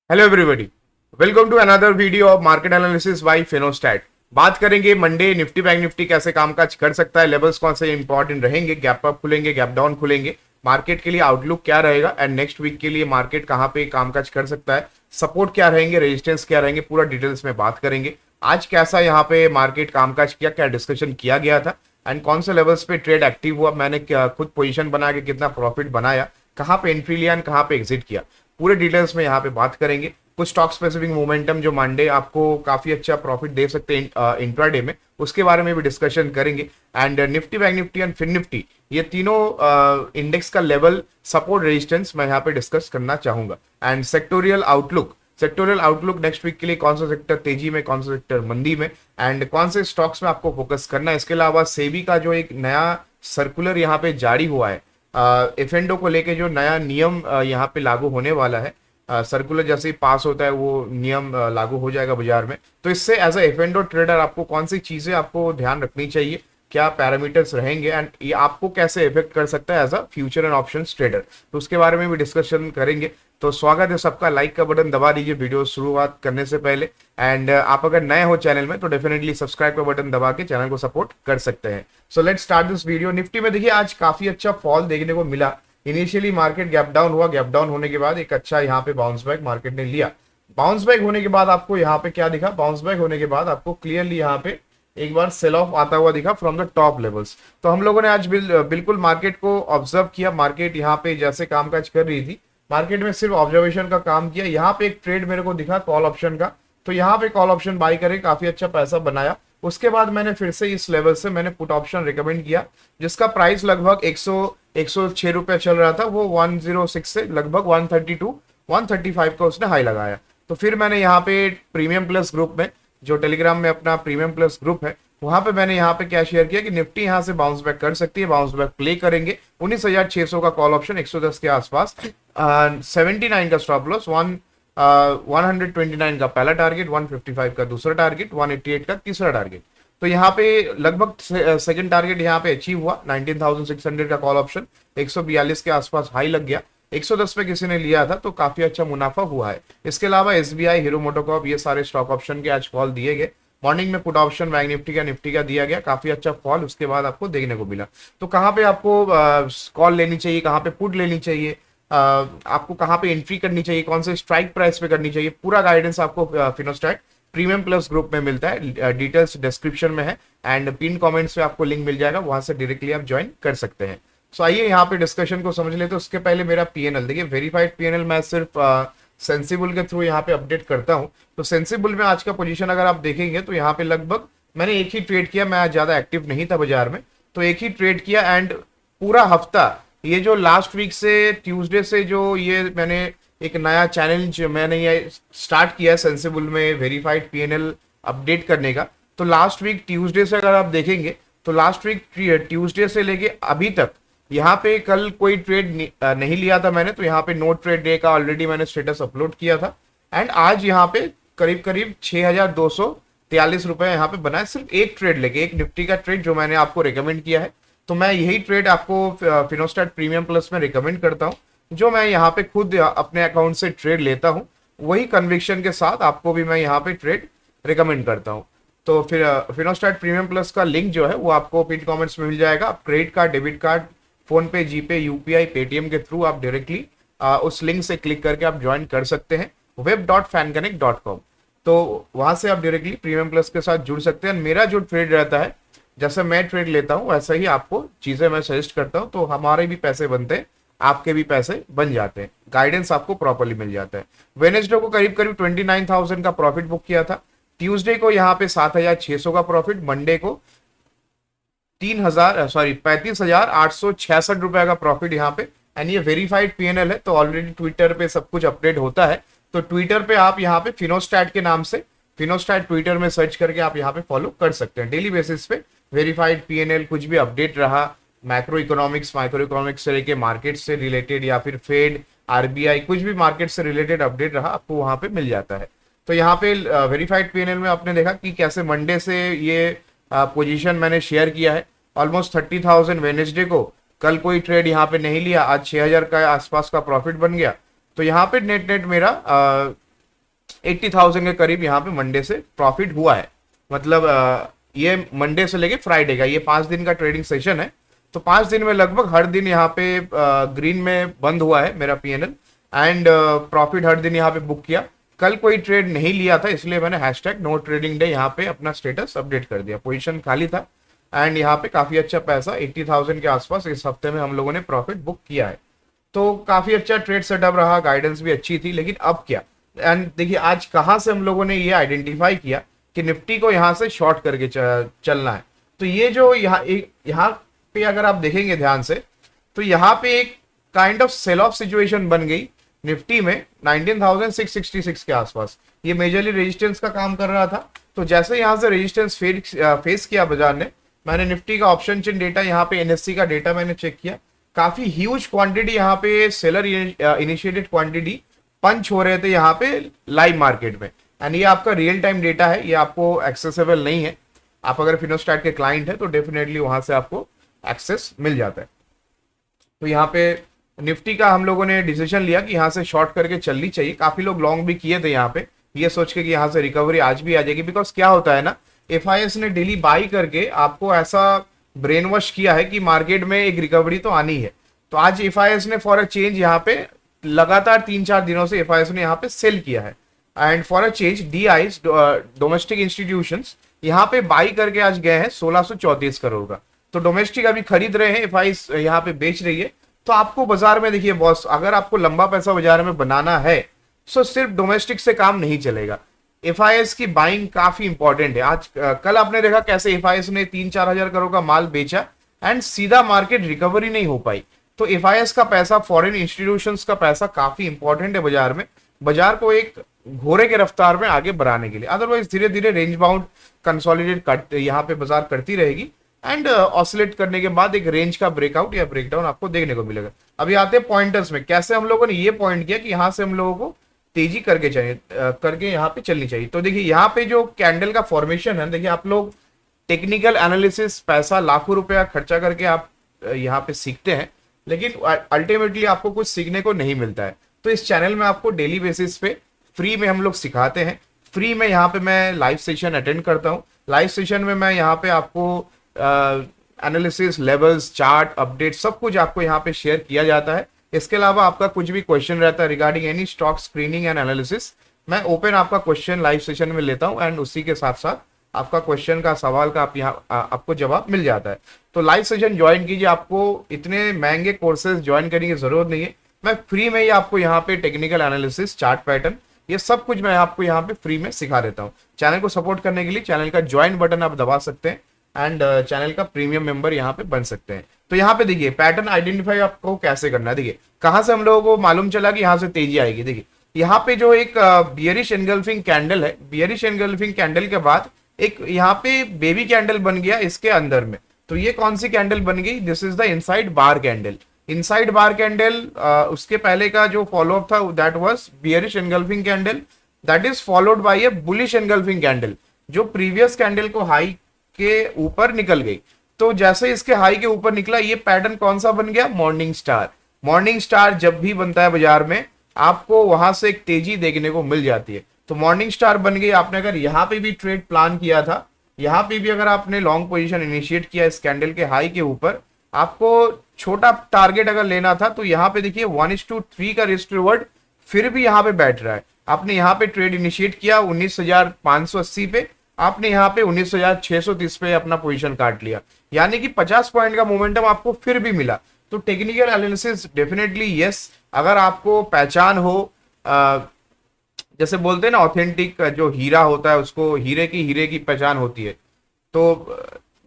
Hello everybody, welcome to another video of market analysis by Finostat. बात करेंगे Monday Nifty bank Nifty कैसे कामकाज कर सकता है, लेवल्स कौन से इंपॉर्टेंट रहेंगे, गैप अप खुलेंगे, गैप डाउन खुलेंगे, मार्केट के लिए आउटलुक क्या रहेगा एंड नेक्स्ट वीक के लिए मार्केट कहां पे कामकाज कर सकता है, सपोर्ट क्या रहेंगे, रेजिस्टेंस क्या रहेंगे, पूरा डिटेल्स में बात करेंगे। आज कैसा यहाँ पे मार्केट कामकाज किया, क्या डिस्कशन किया गया था एंड कौन से लेवल्स पे ट्रेड एक्टिव हुआ, मैंने खुद पोजीशन बना के कितना प्रॉफिट बनाया, कहाँ पे एंट्री लिया एंड कहाँ पे एग्जिट किया, पूरे डिटेल्स में यहाँ पे बात करेंगे। कुछ स्टॉक स्पेसिफिक मोमेंटम जो मंडे आपको काफी अच्छा प्रॉफिट दे सकते हैं इंट्राडे में, उसके बारे में भी डिस्कशन करेंगे। And Nifty bank Nifty and Fin Nifty, ये तीनों इंडेक्स का लेवल, सपोर्ट, रेजिस्टेंस मैं यहाँ पे डिस्कस करना चाहूंगा। And sectorial outlook next week के लिए, कौन सा सेक्टर तेजी में, कौन सा सेक्टर मंदी में एंड कौन से स्टॉक्स में आपको फोकस करना है। इसके अलावा सेबी का जो एक नया सर्कुलर यहाँ पे जारी हुआ है, एफएनडो को लेके जो नया नियम यहाँ पे लागू होने वाला है, सर्कुलर जैसे ही पास होता है वो नियम लागू हो जाएगा बाजार में। तो इससे एज अ एफएनडो ट्रेडर आपको कौन सी चीजें आपको ध्यान रखनी चाहिए, क्या पैरामीटर्स रहेंगे एंड ये आपको कैसे इफेक्ट कर सकता है as a future and options trader, तो उसके बारे में भी डिस्कशन करेंगे। तो स्वागत है सबका, लाइक का बटन दबा दीजिए वीडियो शुरुआत करने से पहले। एंड आप अगर नए हो चैनल में तो डेफिनेटली सब्सक्राइब का बटन दबा के चैनल को सपोर्ट कर सकते हैं। So let's start this video. Nifty में देखिए आज काफी अच्छा फॉल देखने को मिला। इनिशियली मार्केट गैप डाउन हुआ, गैप डाउन होने के बाद एक अच्छा यहाँ पे बाउंस बैक मार्केट ने लिया। बाउंस बैक होने के बाद आपको यहाँ पे क्या दिखा, बाउंस बैक होने के बाद आपको क्लियरली यहाँ पे एक बार सेल ऑफ आता हुआ दिखा फ्रॉम द टॉप लेवल्स। तो हम लोगों ने आज बिल्कुल मार्केट को ऑब्जर्व किया। मार्केट यहाँ पे जैसे कामकाज कर रही थी, मार्केट में सिर्फ ऑब्जर्वेशन का काम किया। यहाँ पे एक ट्रेड मेरे को दिखा कॉल ऑप्शन का, तो यहाँ पे कॉल ऑप्शन बाई करे, काफी अच्छा पैसा बनाया। उसके बाद मैंने फिर से इस लेवल से मैंने पुट ऑप्शन रिकमेंड किया, जिसका प्राइस लगभग 106 रुपए चल रहा था। वो 106 से लगभग 132 135 का उसने हाई लगाया। तो फिर मैंने यहाँ पे प्रीमियम प्लस ग्रुप में, जो टेलीग्राम में अपना प्रीमियम प्लस ग्रुप है, वहां पे मैंने यहाँ पे क्या शेयर किया कि निफ्टी यहाँ से बाउंस बैक कर सकती है, बाउंस बैक प्ले करेंगे। 19,600 का कॉल ऑप्शन, 110 के आसपास, 79 का स्टॉप लॉस, 129 का पहला टारगेट, 155 का दूसरा टारगेट, 188 का तीसरा टारगेट। तो यहाँ पे लगभग सेकंड टारगेट यहाँ पे अचीव हुआ। 19,600 का कॉल ऑप्शन 142 के आसपास हाई लग गया। 110 पे किसी ने लिया था तो काफी अच्छा मुनाफा हुआ है। इसके अलावा एसबीआई, हीरो मोटोकॉर्प, ये सारे स्टॉक ऑप्शन के आज कॉल दिए गए। मॉर्निंग में पुट ऑप्शन बैंक निफ्टी का दिया गया, काफी अच्छा फॉल उसके बाद आपको देखने को मिला। तो कहाँ पे आपको कॉल लेनी चाहिए, कहाँ पे पुट लेनी चाहिए, आपको कहाँ पे एंट्री करनी चाहिए, कौन से स्ट्राइक प्राइस पे करनी चाहिए, पूरा गाइडेंस आपको फिनोस्टैट प्रीमियम प्लस ग्रुप में मिलता है। डिटेल्स डिस्क्रिप्शन में है एंड पिन कमेंट्स में आपको लिंक मिल जाएगा, वहां से डायरेक्टली आप ज्वाइन कर सकते हैं। सो आइए यहाँ पे डिस्कशन को समझ लेते हैं। उसके पहले मेरा पीएनएल देखिए, वेरीफाइड पीएनएल मैं सिर्फ सेंसिबल के थ्रू यहाँ पे अपडेट करता हूँ। तो सेंसिबल में आज का पोजीशन अगर आप देखेंगे तो यहाँ पे लगभग मैंने एक ही ट्रेड किया, मैं ज्यादा एक्टिव नहीं था बाजार में, तो एक ही ट्रेड किया। एंड पूरा हफ्ता, ये जो लास्ट वीक से ट्यूसडे से जो ये मैंने एक नया चैलेंज मैंने ये स्टार्ट किया सेंसिबल में वेरीफाइड पीएनएल अपडेट करने का। तो लास्ट वीक ट्यूसडे से अगर आप देखेंगे तो लास्ट वीक ट्यूसडे से लेके अभी तक यहाँ पे कल कोई ट्रेड नहीं लिया था मैंने, तो यहाँ पे नो ट्रेड डे का ऑलरेडी मैंने स्टेटस अपलोड किया था। एंड आज यहाँ पे करीब करीब 6,243 रुपए यहाँ पे बनाए, सिर्फ एक ट्रेड लेके, एक निफ्टी का ट्रेड जो मैंने आपको रिकमेंड किया है। तो मैं यही ट्रेड आपको फिनोस्टैट प्रीमियम प्लस में रिकमेंड करता हूँ, जो मैं यहाँ पे खुद अपने अकाउंट से ट्रेड लेता हूँ, वही कन्विक्शन के साथ आपको भी मैं यहाँ पे ट्रेड रिकमेंड करता हूँ। तो फिर फिनोस्टैट प्रीमियम प्लस का लिंक जो है वो आपको पिन कमेंट्स में मिल जाएगा। आप credit card, debit card, phone पे, जीपे, यूपीआई, पेटीएम के थ्रू आप डायरेक्टली उस लिंक से क्लिक करके आप ज्वाइन कर सकते हैं, web.fanconnect.com। तो वहां से आप डायरेक्टली प्रीमियम प्लस के साथ जुड़ सकते हैं। मेरा जो ट्रेड रहता है, जैसे मैं ट्रेड लेता हूँ वैसा ही आपको चीजें मैं सजेस्ट करता हूँ, तो हमारे भी पैसे बनते हैं, आपके भी पैसे बन जाते हैं, गाइडेंस आपको प्रॉपरली मिल जाता है। वेनेसडे को करीब करीब 29,000 का प्रॉफिट बुक किया था। ट्यूसडे को यहाँ पे 7,600 का प्रॉफिट, मंडे को 35,866 रुपए का प्रॉफिट यहाँ पे। एंड ये वेरीफाइड पीएनएल है, तो ऑलरेडी ट्विटर पे सब कुछ अपडेट होता है। तो ट्विटर पे आप यहाँ पे फिनोस्टैट के नाम से, फिनोस्टैट ट्विटर में सर्च करके आप यहाँ पे फॉलो कर सकते हैं। डेली बेसिस पे वेरीफाइड पीएनएल, कुछ भी अपडेट रहा, मैक्रो इकोनॉमिक्स, माइक्रो इकोनॉमिक्स से लेके मार्केट से रिलेटेड या फिर फेड, आरबीआई, कुछ भी मार्केट से रिलेटेड अपडेट रहा, आपको वहां पे मिल जाता है। तो यहाँ पे वेरीफाइड पीएनएल में आपने देखा कि कैसे मंडे से ये पोजीशन मैंने शेयर किया है। ऑलमोस्ट 30,000 वेनेसडे को, कल कोई ट्रेड यहाँ पे नहीं लिया, आज 6,000 का आसपास का प्रॉफिट बन गया। तो यहाँ पे नेट नेट मेरा 80,000 के करीब यहाँ पे मंडे से प्रॉफिट हुआ है। मतलब ये मंडे से लेके फ्राइडे का ये 5 दिन का ट्रेडिंग सेशन है। तो 5 दिन में लगभग हर दिन यहाँ पे ग्रीन में बंद हुआ है मेरा पीएनएल, एंड प्रॉफिट हर दिन यहाँ पे बुक किया। कल कोई ट्रेड नहीं लिया था, इसलिए मैंने हैशटैग नो ट्रेडिंग डे यहाँ पे अपना स्टेटस अपडेट कर दिया। पोजीशन खाली था एंड यहाँ पे काफी अच्छा पैसा 80,000 के आसपास इस हफ्ते में हम लोगों ने प्रॉफिट बुक किया है। तो काफी अच्छा ट्रेड सेटअप रहा, गाइडेंस भी अच्छी थी। लेकिन अब क्या, एंड देखिए आज कहाँ से हम लोगों ने ये आइडेंटिफाई किया कि निफ्टी को यहाँ से शॉर्ट करके चलना है। तो ये जो यहाँ पे अगर आप देखेंगे ध्यान से, तो यहाँ पे एक kind of sell off situation बन गई निफ्टी में 19,666 के आसपास। ये मेजरली रेजिस्टेंस का काम कर रहा था। तो जैसे यहाँ से रेजिस्टेंस फेस किया बाजार ने, मैंने निफ्टी का ऑप्शन चेन डेटा, यहाँ पे एनएससी का डेटा मैंने चेक किया, काफी ह्यूज क्वांटिटी यहाँ पे सेलर इनिशिएटेड क्वांटिटी पंच हो रहे थे यहाँ पे लाइव मार्केट में। एंड ये आपका रियल टाइम डेटा है, ये आपको एक्सेसिबल नहीं है। आप अगर फिनोस्टैट के क्लाइंट है तो डेफिनेटली वहां से आपको एक्सेस मिल जाता है। तो यहाँ पे निफ्टी का हम लोगों ने डिसीजन लिया कि यहाँ से शॉर्ट करके चलनी चाहिए। काफी लोग लॉन्ग भी किए थे यहाँ पे, ये सोच के कि यहाँ से रिकवरी आज भी आ जाएगी। बिकॉज क्या होता है ना, एफआईएस ने डेली बाई करके आपको ऐसा ब्रेन वॉश किया है कि मार्केट में एक रिकवरी तो आनी है। तो आज एफआईएस ने फॉर अ चेंज यहाँ पे लगातार 3-4 दिनों से एफआईएस ने यहाँ पे सेल किया है। And for a change DIs domestic institutions यहाँ पे बाई करके आज गए हैं 1634 करोड़ का। तो डोमेस्टिक अभी खरीद रहे हैं, एफआईएस यहाँ पे बेच रही है। तो आपको बाजार में देखिए बॉस, अगर आपको लंबा पैसा बाजार में बनाना है तो सिर्फ डोमेस्टिक से काम नहीं चलेगा। एफआईएस की बाइंग काफी इंपॉर्टेंट है। आज कल आपने देखा कैसे एफआईएस ने 3-4 हजार करोड़ का माल बेचा एंड सीधा मार्केट रिकवरी नहीं हो पाई। तो एफआईएस का पैसा, फॉरेन इंस्टीट्यूशंस का पैसा काफी इंपॉर्टेंट है बाजार में, बाजार को एक घोड़े के रफ्तार में आगे बढ़ाने के लिए। अदरवाइज धीरे धीरे रेंज बाउंड कंसोलिडेट यहाँ पे बाजार करती रहेगी एंड ऑसिलेट करने के बाद एक रेंज का ब्रेकआउट या ब्रेकडाउन आपको देखने को मिलेगा। अभी आते हैं पॉइंटर्स में, कैसे हम लोगों ने ये पॉइंट किया कि यहाँ से हम लोगों को तेजी करके यहाँ पे चलनी चाहिए। तो देखिए यहाँ पे जो कैंडल का फॉर्मेशन है, देखिए आप लोग टेक्निकल एनालिसिस पैसा लाखों रुपया खर्चा करके आप यहाँ पे सीखते हैं, लेकिन अल्टीमेटली आपको कुछ सीखने को नहीं मिलता है। तो इस चैनल में आपको डेली बेसिस पे फ्री में हम लोग सिखाते हैं। फ्री में यहाँ पे मैं लाइव सेशन अटेंड करता हूँ। लाइव सेशन में मैं यहाँ पे आपको एनालिसिस, लेवल्स, चार्ट, अपडेट सब कुछ आपको यहाँ पे शेयर किया जाता है। इसके अलावा आपका कुछ भी क्वेश्चन रहता है regarding any stock screening and analysis, मैं ओपन आपका क्वेश्चन लाइव सेशन में लेता हूँ एंड उसी के साथ साथ आपका क्वेश्चन का, सवाल का आप यहाँ आपको जवाब मिल जाता है। तो लाइव सेशन ज्वाइन कीजिए, आपको इतने महंगे कोर्सेज ज्वाइन करने की जरूरत नहीं है। मैं फ्री में ही आपको यहाँ पे टेक्निकल एनालिसिस, चार्ट पैटर्न, ये सब कुछ मैं आपको यहाँ पे फ्री में सिखा देता हूँ। चैनल को सपोर्ट करने के लिए चैनल का ज्वाइन बटन आप दबा सकते हैं एंड चैनल का प्रीमियम मेंबर यहाँ पे बन सकते हैं। तो यहाँ पे देखिए पैटर्न आइडेंटिफाई आपको कैसे करना है। देखिए कहाँ से हम लोगों को मालूम चला कि यहाँ से तेजी आएगी। देखिए यहाँ पे जो एक बियरिश एनगल्फिंग कैंडल है, बियरिश एनगल्फिंग कैंडल के बाद एक यहाँ पे बेबी कैंडल बन गया इसके अंदर में। तो ये कौन सी कैंडल बन गई? This is the inside bar candle. Inside bar candle, उसके पहले का जो फॉलो अप था that was bearish engulfing candle, that is followed by A bullish engulfing candle जो प्रीवियस कैंडल को हाई के ऊपर निकल गई। तो जैसे इसके हाई के ऊपर निकला, ये पैटर्न कौन सा बन गया? Morning star. मॉर्निंग स्टार जब भी बनता है बाजार में आपको वहां से एक तेजी देखने को मिल जाती है। तो मॉर्निंग स्टार बन गई। आपने अगर यहाँ पे भी ट्रेड प्लान किया था, यहाँ पे भी अगर आपने लॉन्ग पोजीशन इनिशिएट किया इस कैंडल के हाई के ऊपर, आपको छोटा टारगेट अगर लेना था तो यहाँ पे देखिए 1:3 का रिस्क रिवॉर्ड फिर भी यहाँ पे बैठ रहा है। आपने यहाँ पे ट्रेड इनिशिएट किया 19,580 पे, आपने यहाँ पे 19,630 पे अपना पोजीशन काट लिया, यानी कि 50 पॉइंट का मोमेंटम आपको फिर भी मिला। तो टेक्निकल एनालिसिस डेफिनेटली यस, अगर आपको पहचान हो, जैसे बोलते हैं ना ऑथेंटिक जो हीरा होता है उसको हीरे की पहचान होती है। तो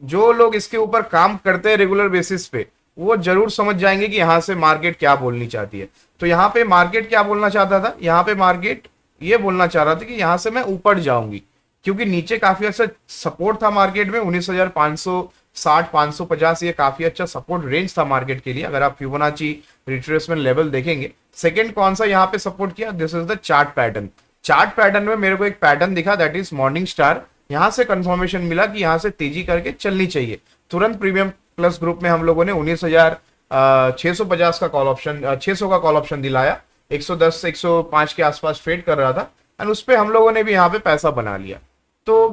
जो लोग इसके ऊपर काम करते हैं रेगुलर बेसिस पे, वो जरूर समझ जाएंगे कि यहाँ से मार्केट क्या बोलनी चाहती है। तो यहाँ पे मार्केट क्या बोलना चाहता था? यहाँ पे मार्केट ये बोलना चाह रहा था कि यहाँ से मैं ऊपर जाऊंगी, क्योंकि नीचे काफी अच्छा सपोर्ट था मार्केट में 19,560, 550, ये काफी अच्छा सपोर्ट रेंज था मार्केट के लिए। अगर आप फिबोनाची रिट्रेसमेंट लेवल देखेंगे, सेकंड कौन सा यहाँ पे सपोर्ट किया? This is the chart pattern. Chart pattern में मेरे को एक पैटर्न दिखा, दैट इज मॉर्निंग स्टार। यहाँ से कंफर्मेशन मिला कि यहाँ से तेजी करके चलनी चाहिए। तुरंत प्रीमियम प्लस ग्रुप में हम लोगों ने 19,650 का कॉल ऑप्शन, 600 का कॉल ऑप्शन दिलाया। 110 से 105 के आसपास ट्रेड कर रहा था, एंड उस पर हम लोगों ने भी यहाँ पे पैसा बना लिया। तो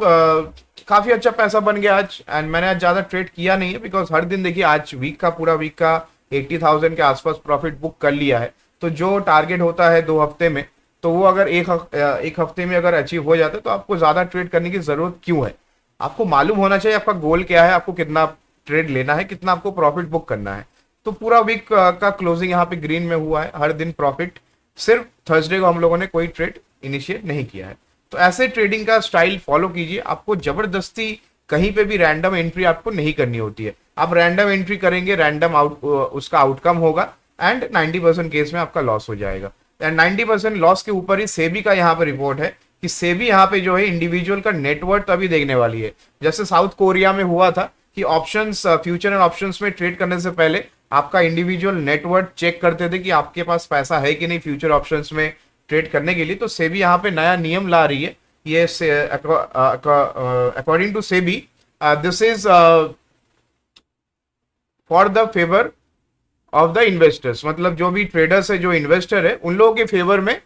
काफी अच्छा पैसा बन गया आज। एंड मैंने आज ज्यादा ट्रेड किया नहीं है बिकॉज हर दिन देखिए आज वीक का पूरा वीक का 80,000 के आसपास प्रॉफिट बुक कर लिया है। तो जो टारगेट होता है 2 हफ्ते में, तो वो अगर एक हफ्ते में अगर अचीव हो जाता है तो आपको ज्यादा ट्रेड करने की जरूरत क्यों है। आपको मालूम होना चाहिए आपका गोल क्या है, आपको कितना ट्रेड लेना है, कितना आपको प्रॉफिट बुक करना है। तो पूरा वीक का क्लोजिंग यहाँ पे ग्रीन में हुआ है, हर दिन प्रॉफिट। सिर्फ थर्सडे को हम लोगों ने कोई ट्रेड इनिशिएट नहीं किया है। तो ऐसे ट्रेडिंग का स्टाइल फॉलो कीजिए। आपको जबरदस्ती कहीं पे भी रैंडम एंट्री आपको नहीं करनी होती है। आप रैंडम एंट्री करेंगे, रैंडम उसका आउटकम होगा एंड 90% केस में आपका लॉस हो जाएगा। एंड 90% लॉस के ऊपर ही सेबी का यहाँ पे रिपोर्ट है कि सेबी यहाँ पे जो है इंडिविजुअल का नेटवर्थ अभी देखने वाली है। जैसे साउथ कोरिया में हुआ था कि ऑप्शंस, फ्यूचर एंड ऑप्शंस में ट्रेड करने से पहले आपका इंडिविजुअल नेटवर्थ चेक करते थे कि आपके पास पैसा है कि नहीं फ्यूचर ऑप्शंस में ट्रेड करने के लिए। तो सेबी यहाँ पे नया नियम ला रही है। ये according to SEBI this is for the favour of the investors, मतलब जो भी ट्रेडर्स है, जो इन्वेस्टर है, उन लोगों के फेवर में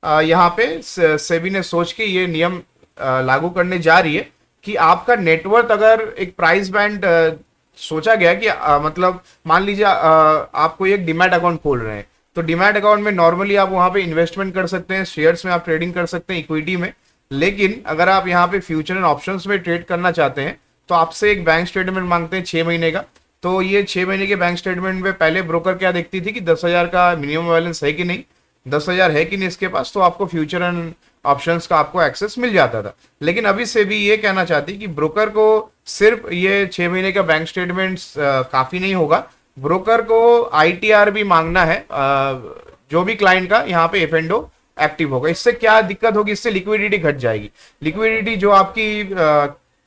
यहाँ पे सेबी ने सोच के ये नियम लागू करने जा रही है कि आपका नेटवर्थ अगर एक प्राइस बैंड सोचा गया कि मतलब मान लीजिए आप कोई एक डीमैट अकाउंट खोल रहे हैं, तो डीमैट अकाउंट में नॉर्मली आप वहां पे इन्वेस्टमेंट कर सकते हैं, शेयर्स में आप ट्रेडिंग कर सकते हैं, इक्विटी में। लेकिन अगर आप यहाँ पे फ्यूचर एंड ऑप्शंस में ट्रेड करना चाहते हैं तो आपसे एक बैंक स्टेटमेंट मांगते हैं 6 महीने का। तो ये 6 महीने के बैंक स्टेटमेंट में पहले ब्रोकर क्या देखती थी कि 10,000 का मिनिमम बैलेंस है कि नहीं, 10,000 है कि नहीं इसके पास, तो आपको फ्यूचर एंड ऑप्शंस का आपको एक्सेस मिल जाता था। लेकिन अभी से भी ये कहना चाहती कि ब्रोकर को सिर्फ ये 6 महीने का बैंक स्टेटमेंट काफी नहीं होगा, ब्रोकर को आईटीआर भी मांगना है जो भी क्लाइंट का यहाँ पे एफएनडो एक्टिव होगा। इससे क्या दिक्कत होगी, इससे लिक्विडिटी घट जाएगी। लिक्विडिटी जो आपकी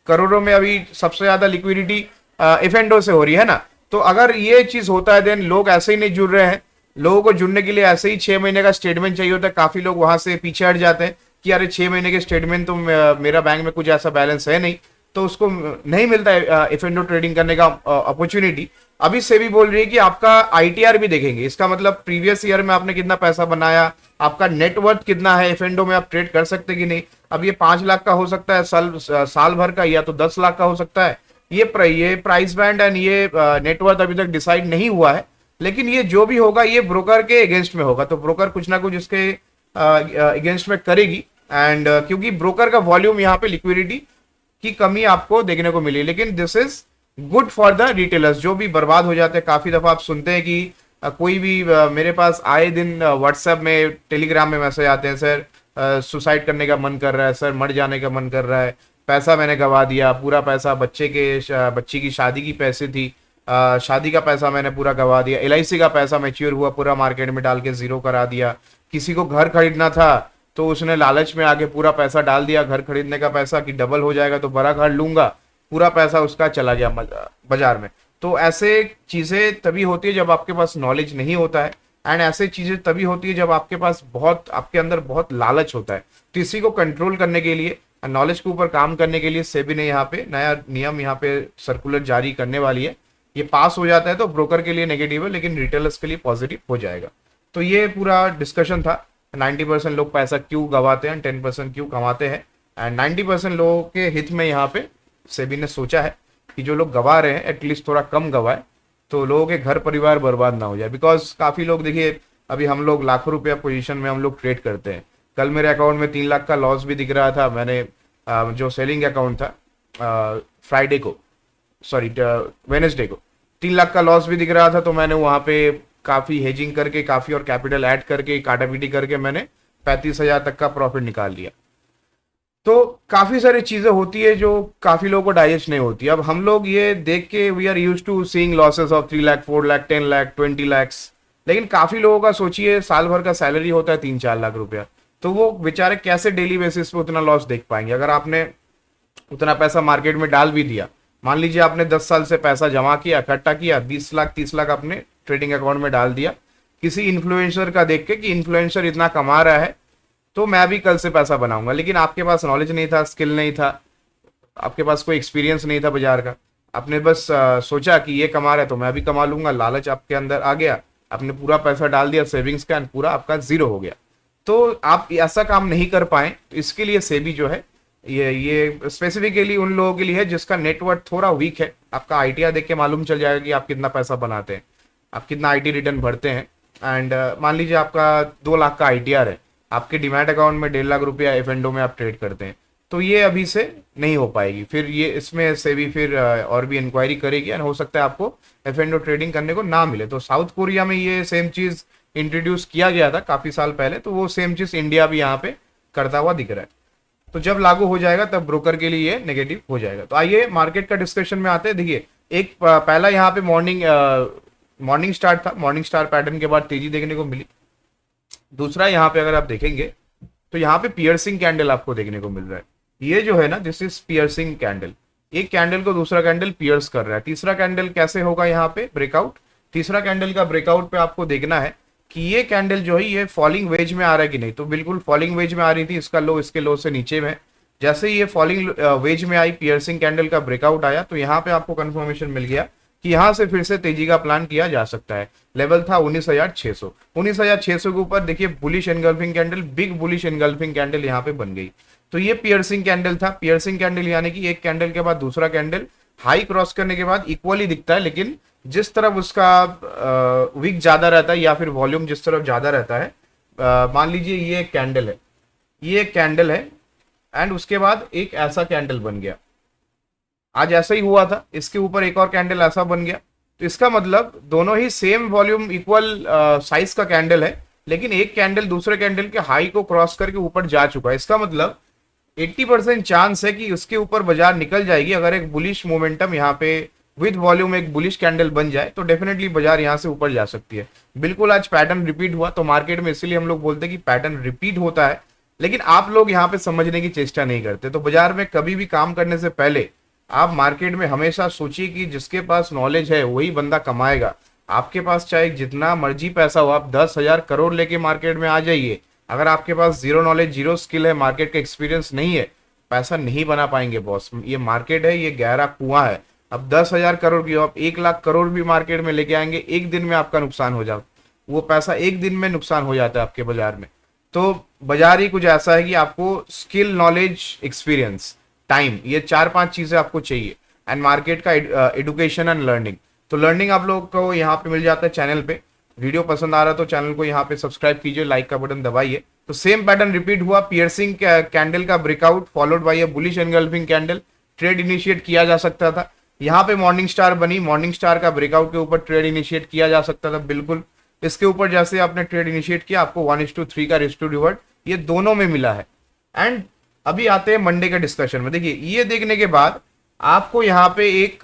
करोड़ों में अभी सबसे ज्यादा लिक्विडिटी एफएनडो से हो रही है ना, तो अगर ये चीज होता है देन लोग ऐसे ही नहीं जुड़ रहे हैं। लोगों को जुड़ने के लिए ऐसे ही 6 महीने का स्टेटमेंट चाहिए होता है। काफी लोग वहां से पीछे हट जाते हैं कि अरे 6 महीने के स्टेटमेंट तो मेरा बैंक में कुछ ऐसा बैलेंस है नहीं, तो उसको नहीं मिलता है एफएनडो ट्रेडिंग करने का अपॉर्चुनिटी। अभी से भी बोल रही है कि आपका आईटीआर भी देखेंगे। इसका मतलब प्रीवियस ईयर में आपने कितना पैसा बनाया, आपका नेटवर्थ कितना है, एफएनडो में आप ट्रेड कर सकते कि नहीं। अब ये 5 लाख का हो सकता है साल भर का, या तो 10 लाख का हो सकता है। ये प्राइस बैंड एंड ये नेटवर्थ अभी तक डिसाइड नहीं हुआ है, लेकिन ये जो भी होगा ये ब्रोकर के अगेंस्ट में होगा। तो ब्रोकर कुछ ना कुछ इसके अगेंस्ट में करेगी। एंड क्योंकि ब्रोकर का वॉल्यूम यहाँ पे लिक्विडिटी की कमी आपको देखने को मिली। लेकिन this is good for the retailers जो भी बर्बाद हो जाते हैं। काफी दफा आप सुनते हैं कि कोई भी मेरे पास आए दिन व्हाट्सएप में, टेलीग्राम में मैसेज आते हैं, सर सुसाइड करने का मन कर रहा है, सर मर जाने का मन कर रहा है, पैसा मैंने गवा दिया, पूरा पैसा बच्ची की शादी की पैसे थी, शादी का पैसा मैंने पूरा गवा दिया, एलआईसी का पैसा मैच्योर हुआ पूरा मार्केट में डाल के जीरो करा दिया, किसी को घर खरीदना था तो उसने लालच में आके पूरा पैसा डाल दिया घर खरीदने का पैसा कि डबल हो जाएगा तो बड़ा घर लूंगा, पूरा पैसा उसका चला गया बाजार में। तो ऐसे चीजें तभी होती है जब आपके पास नॉलेज नहीं होता है, एंड ऐसे चीजें तभी होती है जब आपके पास आपके अंदर बहुत लालच होता है। तो इसी को कंट्रोल करने के लिए, नॉलेज के ऊपर काम करने के लिए सेबी ने यहाँ पे नया नियम यहाँ पे सर्कुलर जारी करने वाली है। ये पास हो जाता है तो ब्रोकर के लिए नेगेटिव है, लेकिन रिटेलर्स के लिए पॉजिटिव हो जाएगा। तो ये पूरा डिस्कशन था 90% लोग पैसा क्यों गवाते हैं, 10% क्यों कमाते हैं, एंड 90% लोगों के हित में यहाँ पे सेबी ने सोचा है कि जो लोग गवा रहे हैं एटलीस्ट थोड़ा कम गवाए, तो लोगों के घर परिवार बर्बाद ना हो जाए। बिकॉज काफी लोग देखिए, अभी हम लोग लाखों रुपया पोजीशन में हम लोग ट्रेड करते हैं। कल मेरे अकाउंट में 3 लाख का लॉस भी दिख रहा था। मैंने जो सेलिंग अकाउंट था वेनेसडे को 3 लाख का लॉस भी दिख रहा था, तो मैंने वहां पे काफी हेजिंग करके, काफी और कैपिटल ऐड करके, काटापीटी करके मैंने 35,000 तक का प्रॉफिट निकाल लिया। तो काफी सारी चीजें होती है जो काफी लोगों को डाइजेस्ट नहीं होती। अब हम लोग ये देख के we are used to seeing losses of 3 lakh, 4 lakh, 10 lakh, 20 lakh, लेकिन काफी लोगों का सोचिए साल भर का सैलरी होता है 3-4 लाख रुपया, तो वो बेचारे कैसे डेली बेसिस पे उतना लॉस देख पाएंगे। अगर आपने उतना पैसा मार्केट में डाल भी दिया, मान लीजिए आपने 10 साल से पैसा जमा किया, इकट्ठा किया, 20 लाख 30 लाख आपने ट्रेडिंग अकाउंट में डाल दिया किसी इन्फ्लुएंसर का देख के कि इन्फ्लुएंसर इतना कमा रहा है तो मैं भी कल से पैसा बनाऊंगा, लेकिन आपके पास नॉलेज नहीं था, स्किल नहीं था, आपके पास कोई एक्सपीरियंस नहीं था बाजार का, आपने बस सोचा कि ये कमा रहा है तो मैं भी कमा लूंगा, लालच आपके अंदर आ गया, आपने पूरा पैसा डाल दिया सेविंग्स का, पूरा आपका जीरो हो गया। तो आप ऐसा काम नहीं कर पाए, तो इसके लिए सेबी जो है ये स्पेसिफिकली उन लोगों के लिए है जिसका नेटवर्थ थोड़ा वीक है। आपका आईटीआर देख के मालूम चल जाएगा कि आप कितना पैसा बनाते हैं, आप कितना आईटी रिटर्न भरते हैं। एंड मान लीजिए आपका 2 लाख का आईटीआर है, आपके डीमैट अकाउंट में 1.5 लाख रुपया एफएनडो में आप ट्रेड करते हैं, तो ये अभी से नहीं हो पाएगी। फिर ये इसमें सेबी फिर और भी इंक्वायरी करेगी एंड हो सकता है आपको एफएनडो ट्रेडिंग करने को ना मिले। तो साउथ कोरिया में ये सेम चीज इंट्रोड्यूस किया गया था काफी साल पहले, तो वो सेम चीज इंडिया भी यहाँ पे करता हुआ दिख रहा है। तो जब लागू हो जाएगा तब ब्रोकर के लिए ये नेगेटिव हो जाएगा। तो आइए मार्केट का डिस्कशन में आते हैं। देखिए एक पहला यहाँ पे मॉर्निंग स्टार्ट था, मॉर्निंग स्टार पैटर्न के बाद तेजी देखने को मिली। दूसरा यहाँ पे अगर आप देखेंगे तो यहाँ पे पियर्सिंग कैंडल आपको देखने को मिल रहा है। ये जो है ना, दिस इज पियर्सिंग कैंडल, एक कैंडल को दूसरा कैंडल पियर्स कर रहा है। तीसरा कैंडल कैसे होगा यहाँ पे ब्रेकआउट, तीसरा कैंडल का ब्रेकआउट पे आपको देखना है कि ये कैंडल जो है ये फॉलिंग वेज में आ रहा है कि नहीं। तो बिल्कुल फॉलिंग वेज में आ रही थी, इसका लो इसके लो से नीचे में। जैसे ही ये फॉलिंग वेज में आई, पियर्सिंग कैंडल का ब्रेकआउट आया, तो यहाँ पे आपको कंफर्मेशन मिल गया कि यहाँ से फिर से तेजी का प्लान किया जा सकता है। लेवल था 19,600, 19,600 के ऊपर देखिए bullish engulfing candle, big bullish engulfing candle यहाँ पे बन गई। तो ये पियर्सिंग कैंडल था। पियर्सिंग कैंडल यानी कि एक कैंडल के बाद दूसरा कैंडल हाई क्रॉस करने के बाद इक्वली दिखता है, लेकिन जिस तरफ उसका विक ज्यादा रहता है या फिर वॉल्यूम जिस तरफ ज्यादा रहता है, मान लीजिए ये एक कैंडल है, ये एक कैंडल है एंड उसके बाद एक ऐसा कैंडल बन गया। आज ऐसा ही हुआ था, इसके ऊपर एक और कैंडल ऐसा बन गया। तो इसका मतलब दोनों ही सेम वॉल्यूम इक्वल साइज का कैंडल है, लेकिन एक कैंडल दूसरे कैंडल के हाई को क्रॉस करके ऊपर जा चुका है। इसका मतलब 80% चांस है कि उसके ऊपर बाजार निकल जाएगी। अगर एक बुलिश मोमेंटम यहाँ पे विद वॉल्यूम एक बुलिश कैंडल बन जाए तो डेफिनेटली बाजार यहाँ से ऊपर जा सकती है। बिल्कुल आज पैटर्न रिपीट हुआ, तो मार्केट में इसीलिए हम लोग बोलते हैं कि पैटर्न रिपीट होता है, लेकिन आप लोग यहाँ पे समझने की चेष्टा नहीं करते। तो बाजार में कभी भी काम करने से पहले आप मार्केट में हमेशा सोचिए कि जिसके पास नॉलेज है वही बंदा कमाएगा। आपके पास चाहे जितना मर्जी पैसा हो, आप 10,000 करोड़ लेके मार्केट में आ जाइए, अगर आपके पास जीरो नॉलेज जीरो स्किल है, मार्केट का एक्सपीरियंस नहीं है, पैसा नहीं बना पाएंगे बॉस। ये मार्केट है, ये गहरा कुआं है। अब 10,000 करोड़ की आप 1 लाख करोड़ भी मार्केट में लेके आएंगे, एक दिन में आपका नुकसान हो जाए, वो पैसा एक दिन में नुकसान हो जाता है आपके बाजार में। तो बाजार ही कुछ ऐसा है कि आपको स्किल, नॉलेज, एक्सपीरियंस, टाइम, ये 4-5 चीजें आपको चाहिए। एंड मार्केट का एडुकेशन एंड लर्निंग, तो लर्निंग आप लोग को यहाँ पे मिल जाता है चैनल पे। वीडियो पसंद आ रहा तो चैनल को यहाँ पे सब्सक्राइब कीजिए, लाइक का बटन दबाइए। तो सेम पैटर्न रिपीट हुआ, पियर्सिंग कैंडल का breakout followed by a bullish engulfing candle, trade initiate किया जा सकता था। यहाँ पे मॉर्निंग स्टार बनी, मॉर्निंग स्टार का ब्रेकआउट के ऊपर ट्रेड इनिशिएट किया जा सकता था। बिल्कुल इसके ऊपर जैसे आपने ट्रेड इनिशिएट किया, आपको 1:3 का रिस्क टू रिवर्ट ये दोनों में मिला है। एंड अभी आते हैं मंडे के डिस्कशन में। देखिए ये देखने के बाद आपको यहाँ पे एक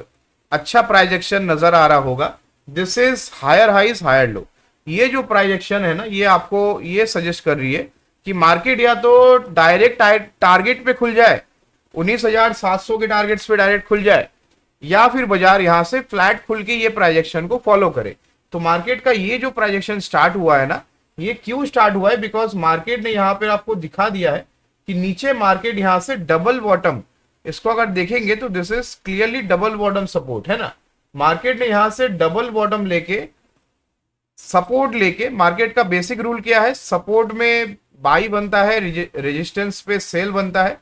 अच्छा प्राइजेक्शन नजर आ रहा होगा, this is higher highs higher low. ये जो प्राइजेक्शन है ना, ये आपको ये सजेस्ट कर रही है कि मार्केट या तो डायरेक्ट टारगेट पे खुल जाए, 19,700 के टारगेट्स पे डायरेक्ट खुल जाए, या फिर बाजार यहां से फ्लैट खुल के ये प्राइजेक्शन को फॉलो करे। तो मार्केट का ये जो प्राइजेक्शन स्टार्ट हुआ है ना, ये क्यों स्टार्ट हुआ है, बिकॉज मार्केट ने यहाँ पे आपको दिखा दिया है कि नीचे मार्केट यहां से डबल बॉटम, इसको अगर देखेंगे तो this is clearly double bottom support है ना। मार्केट ने यहां से डबल बॉटम लेके सपोर्ट लेके, मार्केट का बेसिक रूल क्या है, सपोर्ट में बाई बनता है, रेजिस्टेंस पे सेल बनता है,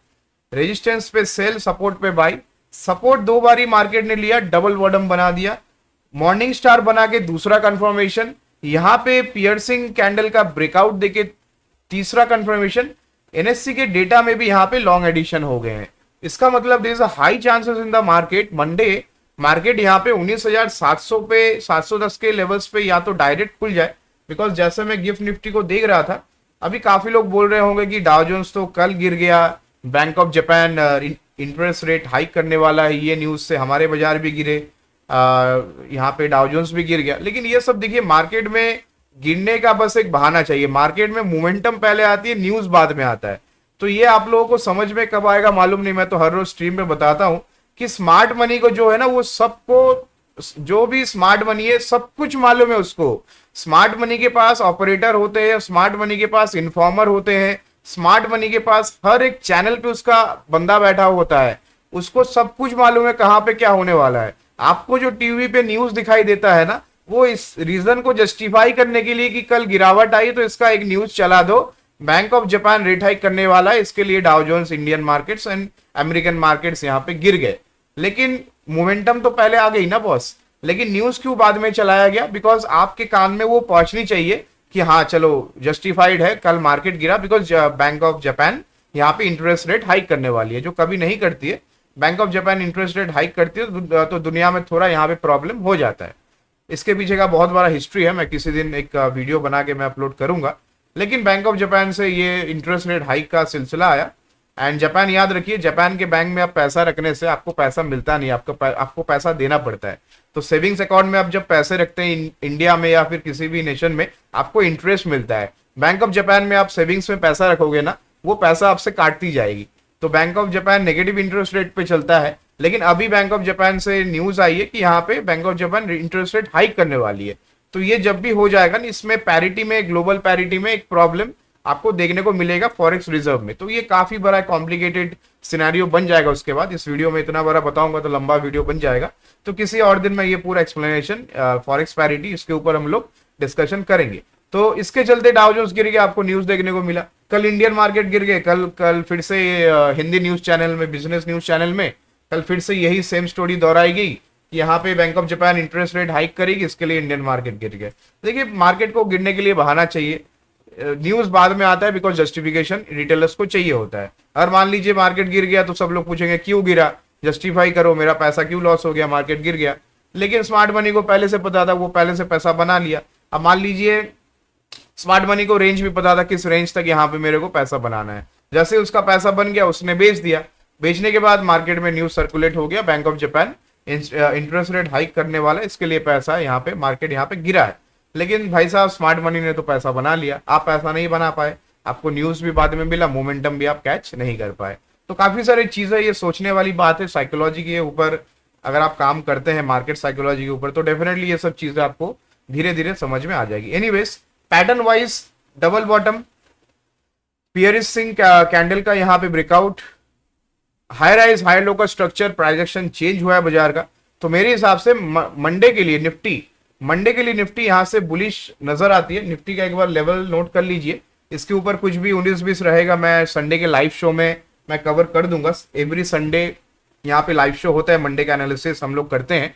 रेजिस्टेंस पे सेल, सपोर्ट पे by. Support 2 bar he market ने लिया, डबल बॉटम बना दिया, मॉर्निंग स्टार बना के दूसरा कंफर्मेशन, यहां पे पियर्सिंग कैंडल का ब्रेकआउट देके तीसरा कंफर्मेशन, एनएससी के डेटा में भी यहां पे लॉन्ग एडिशन हो गए हैं। इसका मतलब there is a high chances in the market Monday market यहाँ पे 19,700 पे 710 के लेवल्स पे या तो डायरेक्ट खुल जाए। बिकॉज जैसे मैं गिफ्ट निफ्टी को देख रहा था, अभी काफी लोग बोल रहे होंगे कि डाउ जोन्स तो कल गिर गया, bank of Japan interest rate hike करने वाला है, ये न्यूज से हमारे बाजार भी गिरे, यहाँ पे डाउ जोन्स भी गिर गया। लेकिन ये सब देखिए मार्केट में गिरने का बस एक बहाना चाहिए, मार्केट में मोमेंटम पहले आती है, न्यूज बाद में आता है। तो ये आप लोगों को समझ में कब आएगा मालूम नहीं, मैं तो हर रोज स्ट्रीम में बताता हूं कि स्मार्ट मनी को जो है ना, वो सबको, जो भी स्मार्ट मनी है सब कुछ मालूम है उसको। स्मार्ट मनी के पास ऑपरेटर होते हैं, स्मार्ट मनी के पास इन्फॉर्मर होते हैं, स्मार्ट मनी के पास हर एक चैनल पे उसका बंदा बैठा होता है, उसको सब कुछ मालूम है कहाँ पे क्या होने वाला है। आपको जो टीवी पे न्यूज दिखाई देता है ना, वो इस रीजन को जस्टिफाई करने के लिए कि कल गिरावट आई तो इसका एक न्यूज चला दो bank of Japan rate hike करने वाला है, इसके लिए Dow Jones Indian markets and American markets यहाँ पे गिर गए। लेकिन मोमेंटम तो पहले आ गई ना बॉस, लेकिन न्यूज क्यों बाद में चलाया गया? बिकॉज आपके कान में वो पहुंचनी चाहिए कि हाँ चलो जस्टिफाइड है, कल मार्केट गिरा बिकॉज बैंक ऑफ जापान यहाँ पे इंटरेस्ट रेट हाइक करने वाली है, जो कभी नहीं करती है। Bank of Japan interest rate hike करती है तो दुनिया में थोड़ा यहाँ पे प्रॉब्लम हो जाता है। इसके पीछे का बहुत बड़ा हिस्ट्री है, मैं किसी दिन एक वीडियो बना के मैं अपलोड करूंगा। लेकिन बैंक ऑफ जापान से ये इंटरेस्ट रेट हाइक का सिलसिला आया। एंड जापान, याद रखिए, जापान के बैंक में आप पैसा रखने से आपको पैसा मिलता नहीं, आपको पैसा देना पड़ता है। तो सेविंग्स अकाउंट में आप जब पैसे रखते हैं इंडिया में या फिर किसी भी नेशन में, आपको इंटरेस्ट मिलता है। बैंक ऑफ जापान में आप सेविंग्स में पैसा रखोगे ना, वो पैसा आपसे काटती जाएगी। तो bank of Japan negative interest rate पे चलता है। लेकिन अभी बैंक ऑफ जापान से न्यूज आई है कि यहाँ पे bank of Japan interest rate hike करने वाली है। तो ये जब भी हो जाएगा ना, इसमें पैरिटी में, ग्लोबल पैरिटी में एक प्रॉब्लम आपको देखने को मिलेगा फॉरेक्स रिजर्व में। तो ये काफी बड़ा कॉम्प्लिकेटेड सिनेरियो बन जाएगा। उसके बाद इस वीडियो में इतना बड़ा बताऊंगा तो लंबा वीडियो बन जाएगा, तो किसी और दिन में ये पूरा एक्सप्लेनेशन फॉरेक्स पैरिटी, इसके ऊपर हम लोग डिस्कशन करेंगे। तो इसके चलते डाउ जोन्स गिर गया, आपको न्यूज देखने को मिला। कल इंडियन मार्केट गिर गए, कल फिर से हिंदी न्यूज चैनल में, बिजनेस न्यूज चैनल में कल फिर से यही सेम स्टोरी दोहराई गई कि यहाँ पे bank of Japan interest rate hike करेगी, इसके लिए इंडियन मार्केट गिर गए। देखिए, मार्केट को गिरने के लिए बहाना चाहिए, न्यूज बाद में आता है, बिकॉज जस्टिफिकेशन रिटेलर्स को चाहिए होता है। अगर मान लीजिए मार्केट गिर गया तो सब लोग पूछेंगे क्यों गिरा, जस्टिफाई करो, मेरा पैसा क्यों लॉस हो गया, मार्केट गिर गया। लेकिन स्मार्ट मनी को पहले से पता था, वो पहले से पैसा बना लिया। अब मान लीजिए स्मार्ट मनी को रेंज भी पता था, किस रेंज तक यहाँ पे मेरे को पैसा बनाना है। जैसे उसका पैसा बन गया, उसने बेच दिया। बेचने के बाद मार्केट में न्यूज सर्कुलेट हो गया, bank of Japan interest rate hike करने वाला है, इसके लिए पैसा यहाँ पे, मार्केट यहाँ पे गिरा है। लेकिन भाई साहब, स्मार्ट मनी ने तो पैसा बना लिया, आप पैसा नहीं बना पाए, आपको न्यूज भी बाद में मिला, मोमेंटम भी आप कैच नहीं कर पाए। तो काफी सारी चीजें, ये सोचने वाली बात है साइकोलॉजी के ऊपर। अगर आप काम करते हैं मार्केट साइकोलॉजी के ऊपर, तो डेफिनेटली ये सब चीजें आपको धीरे धीरे समझ में आ जाएगी। Anyways, pattern wise double bottom, piercing candle का यहाँ पे breakout, high rise high low का स्ट्रक्चर, प्राइजेक्शन चेंज हुआ है बाजार का। तो मेरे हिसाब से मंडे के लिए निफ्टी यहाँ से बुलिश नजर आती है। निफ्टी का एक बार लेवल नोट कर लीजिए, इसके ऊपर कुछ भी 19-20 रहेगा, मैं संडे के लाइव शो में मैं कवर कर दूंगा। एवरी संडे यहाँ पे लाइव शो होता है, मंडे का एनालिसिस हम लोग करते हैं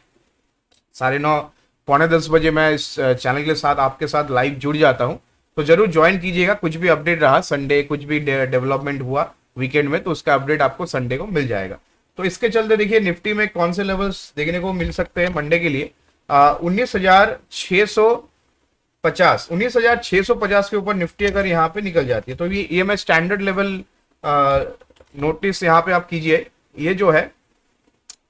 9:30 पौने 10 बजे। मैं इस चैनल के साथ आपके साथ लाइव जुड़ जाता हूँ, तो जरूर ज्वाइन कीजिएगा। कुछ भी अपडेट रहा संडे, कुछ भी डेवलपमेंट हुआ वीकेंड में, तो उसका अपडेट आपको संडे को मिल जाएगा। तो इसके चलते देखिए निफ्टी में कौन से लेवल्स देखने को मिल सकते हैं मंडे के लिए। 19,650 के ऊपर निफ्टी अगर यहाँ पे निकल जाती है, तो ये मैं स्टैंडर्ड लेवल नोटिस यहाँ पे आप कीजिए। ये जो है,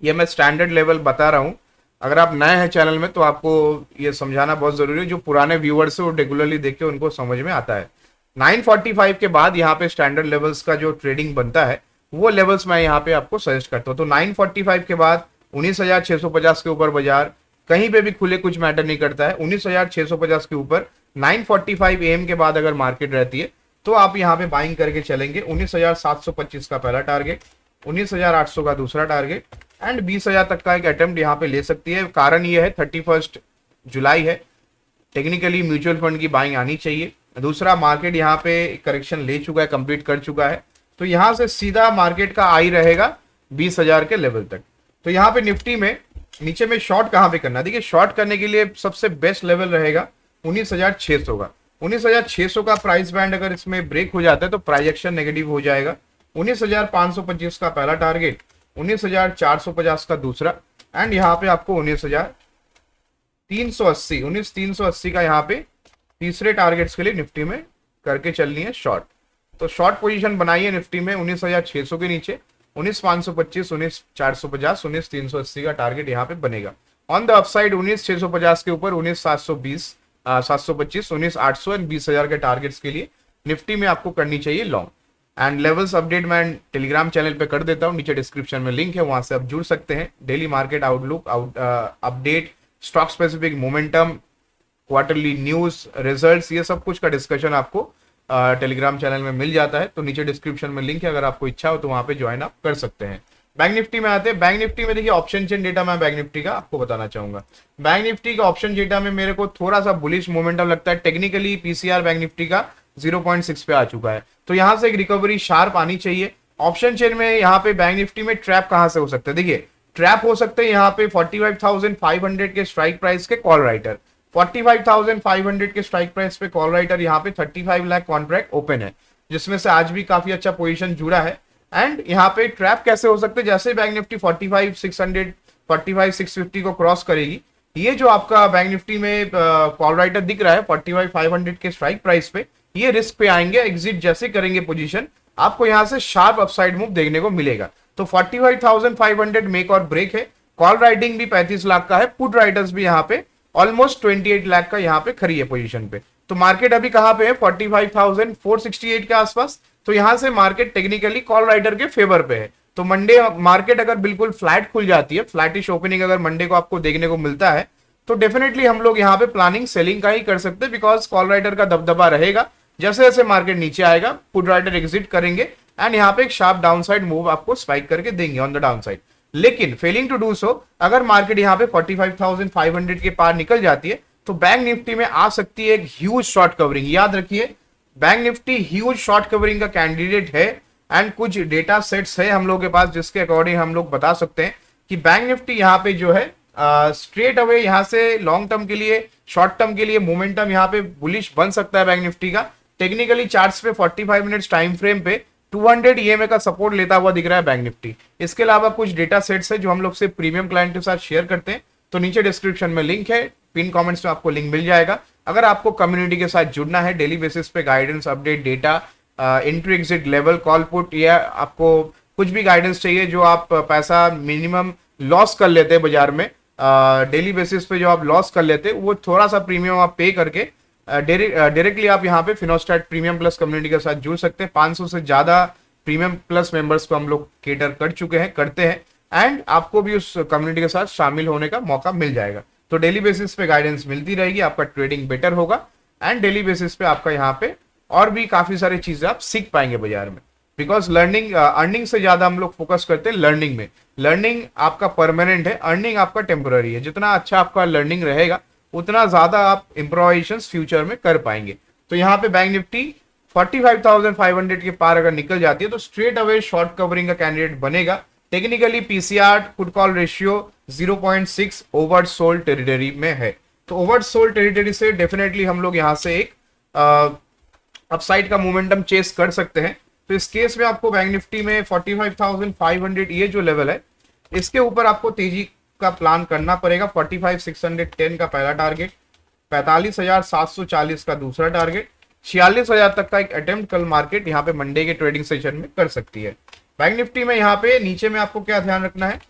ये मैं स्टैंडर्ड लेवल बता रहा हूँ। अगर आप नए हैं चैनल में तो आपको ये समझाना बहुत जरूरी है। जो पुराने व्यूअर्स है वो रेगुलरली देख के उनको समझ में आता है। 945 के बाद यहाँ पे स्टैंडर्ड लेवल्स का जो ट्रेडिंग बनता है, वो लेवल्स मैं यहाँ पे आपको सजेस्ट करता हूँ। तो 945 के बाद 19,650 के ऊपर बाजार कहीं पे भी खुले, कुछ मैटर नहीं करता है। 19,650 के ऊपर 945 AM के बाद अगर मार्केट रहती है, तो आप यहाँ पे बाइंग करके चलेंगे। 19,725 का पहला टारगेट, 19,800 का दूसरा टारगेट एंड 20,000 तक का एक अटेम्प्ट यहाँ पे ले सकती है। कारण ये है 31 जुलाई है, टेक्निकली म्यूचुअल फंड की बाइंग आनी चाहिए। दूसरा, मार्केट यहाँ पे करेक्शन ले चुका है, कंप्लीट कर चुका है, तो यहाँ से सीधा मार्केट का आई रहेगा 20,000 के लेवल तक। तो यहाँ पे निफ्टी में नीचे में शॉर्ट कहाँ पे करना, देखिए शॉर्ट करने के लिए सबसे बेस्ट लेवल रहेगा 19,600 का। 19,600 का प्राइस बैंड अगर इसमें ब्रेक हो जाता है तो प्राइजेक्शन नेगेटिव हो जाएगा। 19,525 का पहला टारगेट, 19,450 का दूसरा एंड यहाँ पे आपको 19,380 का यहाँ पे तीसरे टारगेट्स के लिए निफ्टी में करके चलनी है शॉर्ट। तो शॉर्ट पोजीशन बनाइए निफ्टी में 19,600 के नीचे, 19,525, 19,450, 19,380 का टारगेट यहाँ पे बनेगा। ऑन द अपसाइड 19,650 के ऊपर 19,720, 725, 19,800 एंड 20,000 के टारगेट्स के लिए निफ्टी में आपको करनी चाहिए लॉन्ग। एंड लेवल्स अपडेट मैं टेलीग्राम चैनल पे कर देता हूँ, नीचे डिस्क्रिप्शन में लिंक है, वहां से आप जुड़ सकते हैं। Daily market outlook, update, stock specific momentum, quarterly news, results, ये सब कुछ का डिस्कशन आपको टेलीग्राम चैनल में मिल जाता है। तो नीचे डिस्क्रिप्शन में लिंक है, अगर आपको इच्छा हो तो वहां पे ज्वाइन आप कर सकते हैं। बैंक निफ्टी में आते हैं। बैंक निफ्टी में देखिए ऑप्शन चेन डेटा मैं बैंक निफ्टी का आपको बताना चाहूंगा। बैंक निफ्टी का ऑप्शन डेटा में मेरे को थोड़ा सा बुलिश मोमेंटम लगता है। टेक्निकली पीसीआर बैंक निफ्टी का 0.6 पे आ चुका है। तो यहाँ से एक रिकवरी शार्प आनी चाहिए। ऑप्शन चेन में यहाँ पे बैंक निफ्टी में ट्रैप कहाँ से हो सकता है, देखिए ट्रैप हो सकते हैं यहाँ पे 45,500 के स्ट्राइक प्राइस के कॉल राइटर। 45,500 के स्ट्राइक प्राइस पे कॉल राइटर यहाँ पे 35 लाख कॉन्ट्रैक्ट ओपन है, जिसमें से आज भी काफी अच्छा पोजीशन जुड़ा है। एंड यहाँ पे ट्रैप कैसे हो सकते हैं, जैसे बैंक निफ्टी 45,600 45,650 को क्रॉस करेगी, ये जो आपका बैंक निफ्टी में कॉल राइटर दिख रहा है 45,500 के स्ट्राइक प्राइस पे, ये रिस्क पे आएंगे, एग्जिट जैसे करेंगे पोजीशन, आपको यहाँ से शार्प अपसाइड मूव देखने को मिलेगा। तो 45,500 मेक और ब्रेक है। कॉल राइटिंग भी 35 लाख का है, पुट राइटर्स भी यहाँ पे ऑलमोस्ट 28 लाख का यहाँ पे खड़ी है पोजीशन पे। तो मार्केट अभी कहाँ पे है, 45,468 के आसपास। तो यहाँ से मार्केट टेक्निकली कॉल राइटर के फेवर पे है। तो मंडे मार्केट अगर बिल्कुल फ्लैट खुल जाती है, फ्लैटिश ओपनिंग अगर मंडे को आपको देखने को मिलता है, तो डेफिनेटली हम लोग यहाँ पे प्लानिंग सेलिंग का ही कर सकते हैं, बिकॉज कॉल राइटर का दबदबा रहेगा। जैसे जैसे मार्केट नीचे आएगा पुट राइटर एग्जिट करेंगे एंड यहाँ पे एक शार्प डाउनसाइड मूव आपको स्पाइक करके देंगे ऑन द डाउनसाइड। लेकिन फेलिंग टू डू सो, अगर मार्केट यहाँ पे 45,500 के पार निकल जाती है, तो बैंक निफ्टी में आ सकती है एक ह्यूज शॉर्ट कवरिंग। याद रखिए bank Nifty huge short covering का कैंडिडेट है एंड कुछ डेटा सेट्स है हम लोग के पास, जिसके अकॉर्डिंग हम लोग बता सकते हैं कि बैंक निफ्टी यहाँ पे जो है स्ट्रेट अवे यहाँ से लॉन्ग टर्म के लिए, शॉर्ट टर्म के लिए मोमेंटम यहाँ पे बुलिश बन सकता है बैंक निफ्टी का। टेक्निकली चार्ट्स पे 45 मिनट्स टाइम फ्रेम पे 200 ईएमए का सपोर्ट लेता हुआ दिख रहा है बैंक निफ्टी। इसके अलावा कुछ डेटा सेट्स है जो हम लोग से प्रीमियम क्लाइंट के साथ शेयर करते हैं, तो नीचे डिस्क्रिप्शन में लिंक है, पिन कमेंट्स में आपको लिंक मिल जाएगा। अगर आपको कम्युनिटी के साथ जुड़ना है, डेली बेसिस पे guidance, update, data, entry exit level, call put, या आपको कुछ भी गाइडेंस चाहिए जो आप पैसा मिनिमम लॉस कर लेते हैं बाजार में, डेली बेसिस पे जो आप लॉस कर लेते हैं, वो थोड़ा सा प्रीमियम आप पे करके डायरेक्टली आप यहाँ पे फिनोस्टैट प्रीमियम प्लस कम्युनिटी के साथ जुड़ सकते हैं। 500 से ज्यादा प्रीमियम प्लस मेंबर्स को हम लोग केटर कर चुके हैं, करते हैं, एंड आपको भी उस कम्युनिटी के साथ शामिल होने का मौका मिल जाएगा। तो डेली बेसिस पे गाइडेंस मिलती रहेगी, आपका ट्रेडिंग बेटर होगा एंड डेली बेसिस पे आपका यहाँ पे और भी काफी सारी चीजें आप सीख पाएंगे बाजार में। बिकॉज लर्निंग अर्निंग से ज्यादा हम लोग फोकस करते हैं लर्निंग में। लर्निंग आपका परमानेंट है, अर्निंग आपका टेम्पररी है। जितना अच्छा आपका लर्निंग रहेगा उतना ज्यादा आप इम्प्रोवाइजेशन फ्यूचर में कर पाएंगे। तो यहाँ पे बैंक निफ्टी 45,500 के पार अगर निकल जाती है तो स्ट्रेट अवे शॉर्ट कवरिंग का कैंडिडेट बनेगा। Technically PCR put call ratio 0.6 over sold territory में है। तो ओवर सोल्ड टेरिटरी से डेफिनेटली हम लोग यहाँ से एक अपसाइड का मोमेंटम चेस कर सकते हैं। तो इस केस में आपको बैंक निफ्टी में 45,500 ये जो लेवल है, इसके ऊपर आपको तेजी का प्लान करना पड़ेगा। 45,610 का पहला टारगेट, 45,740 का दूसरा टारगेट, 46,000 तक का एक अटेम्प्ट कल मार्केट यहाँ पे मंडे के ट्रेडिंग सेशन में कर सकती है। बैंक निफ्टी में यहाँ पे नीचे में आपको क्या ध्यान रखना है,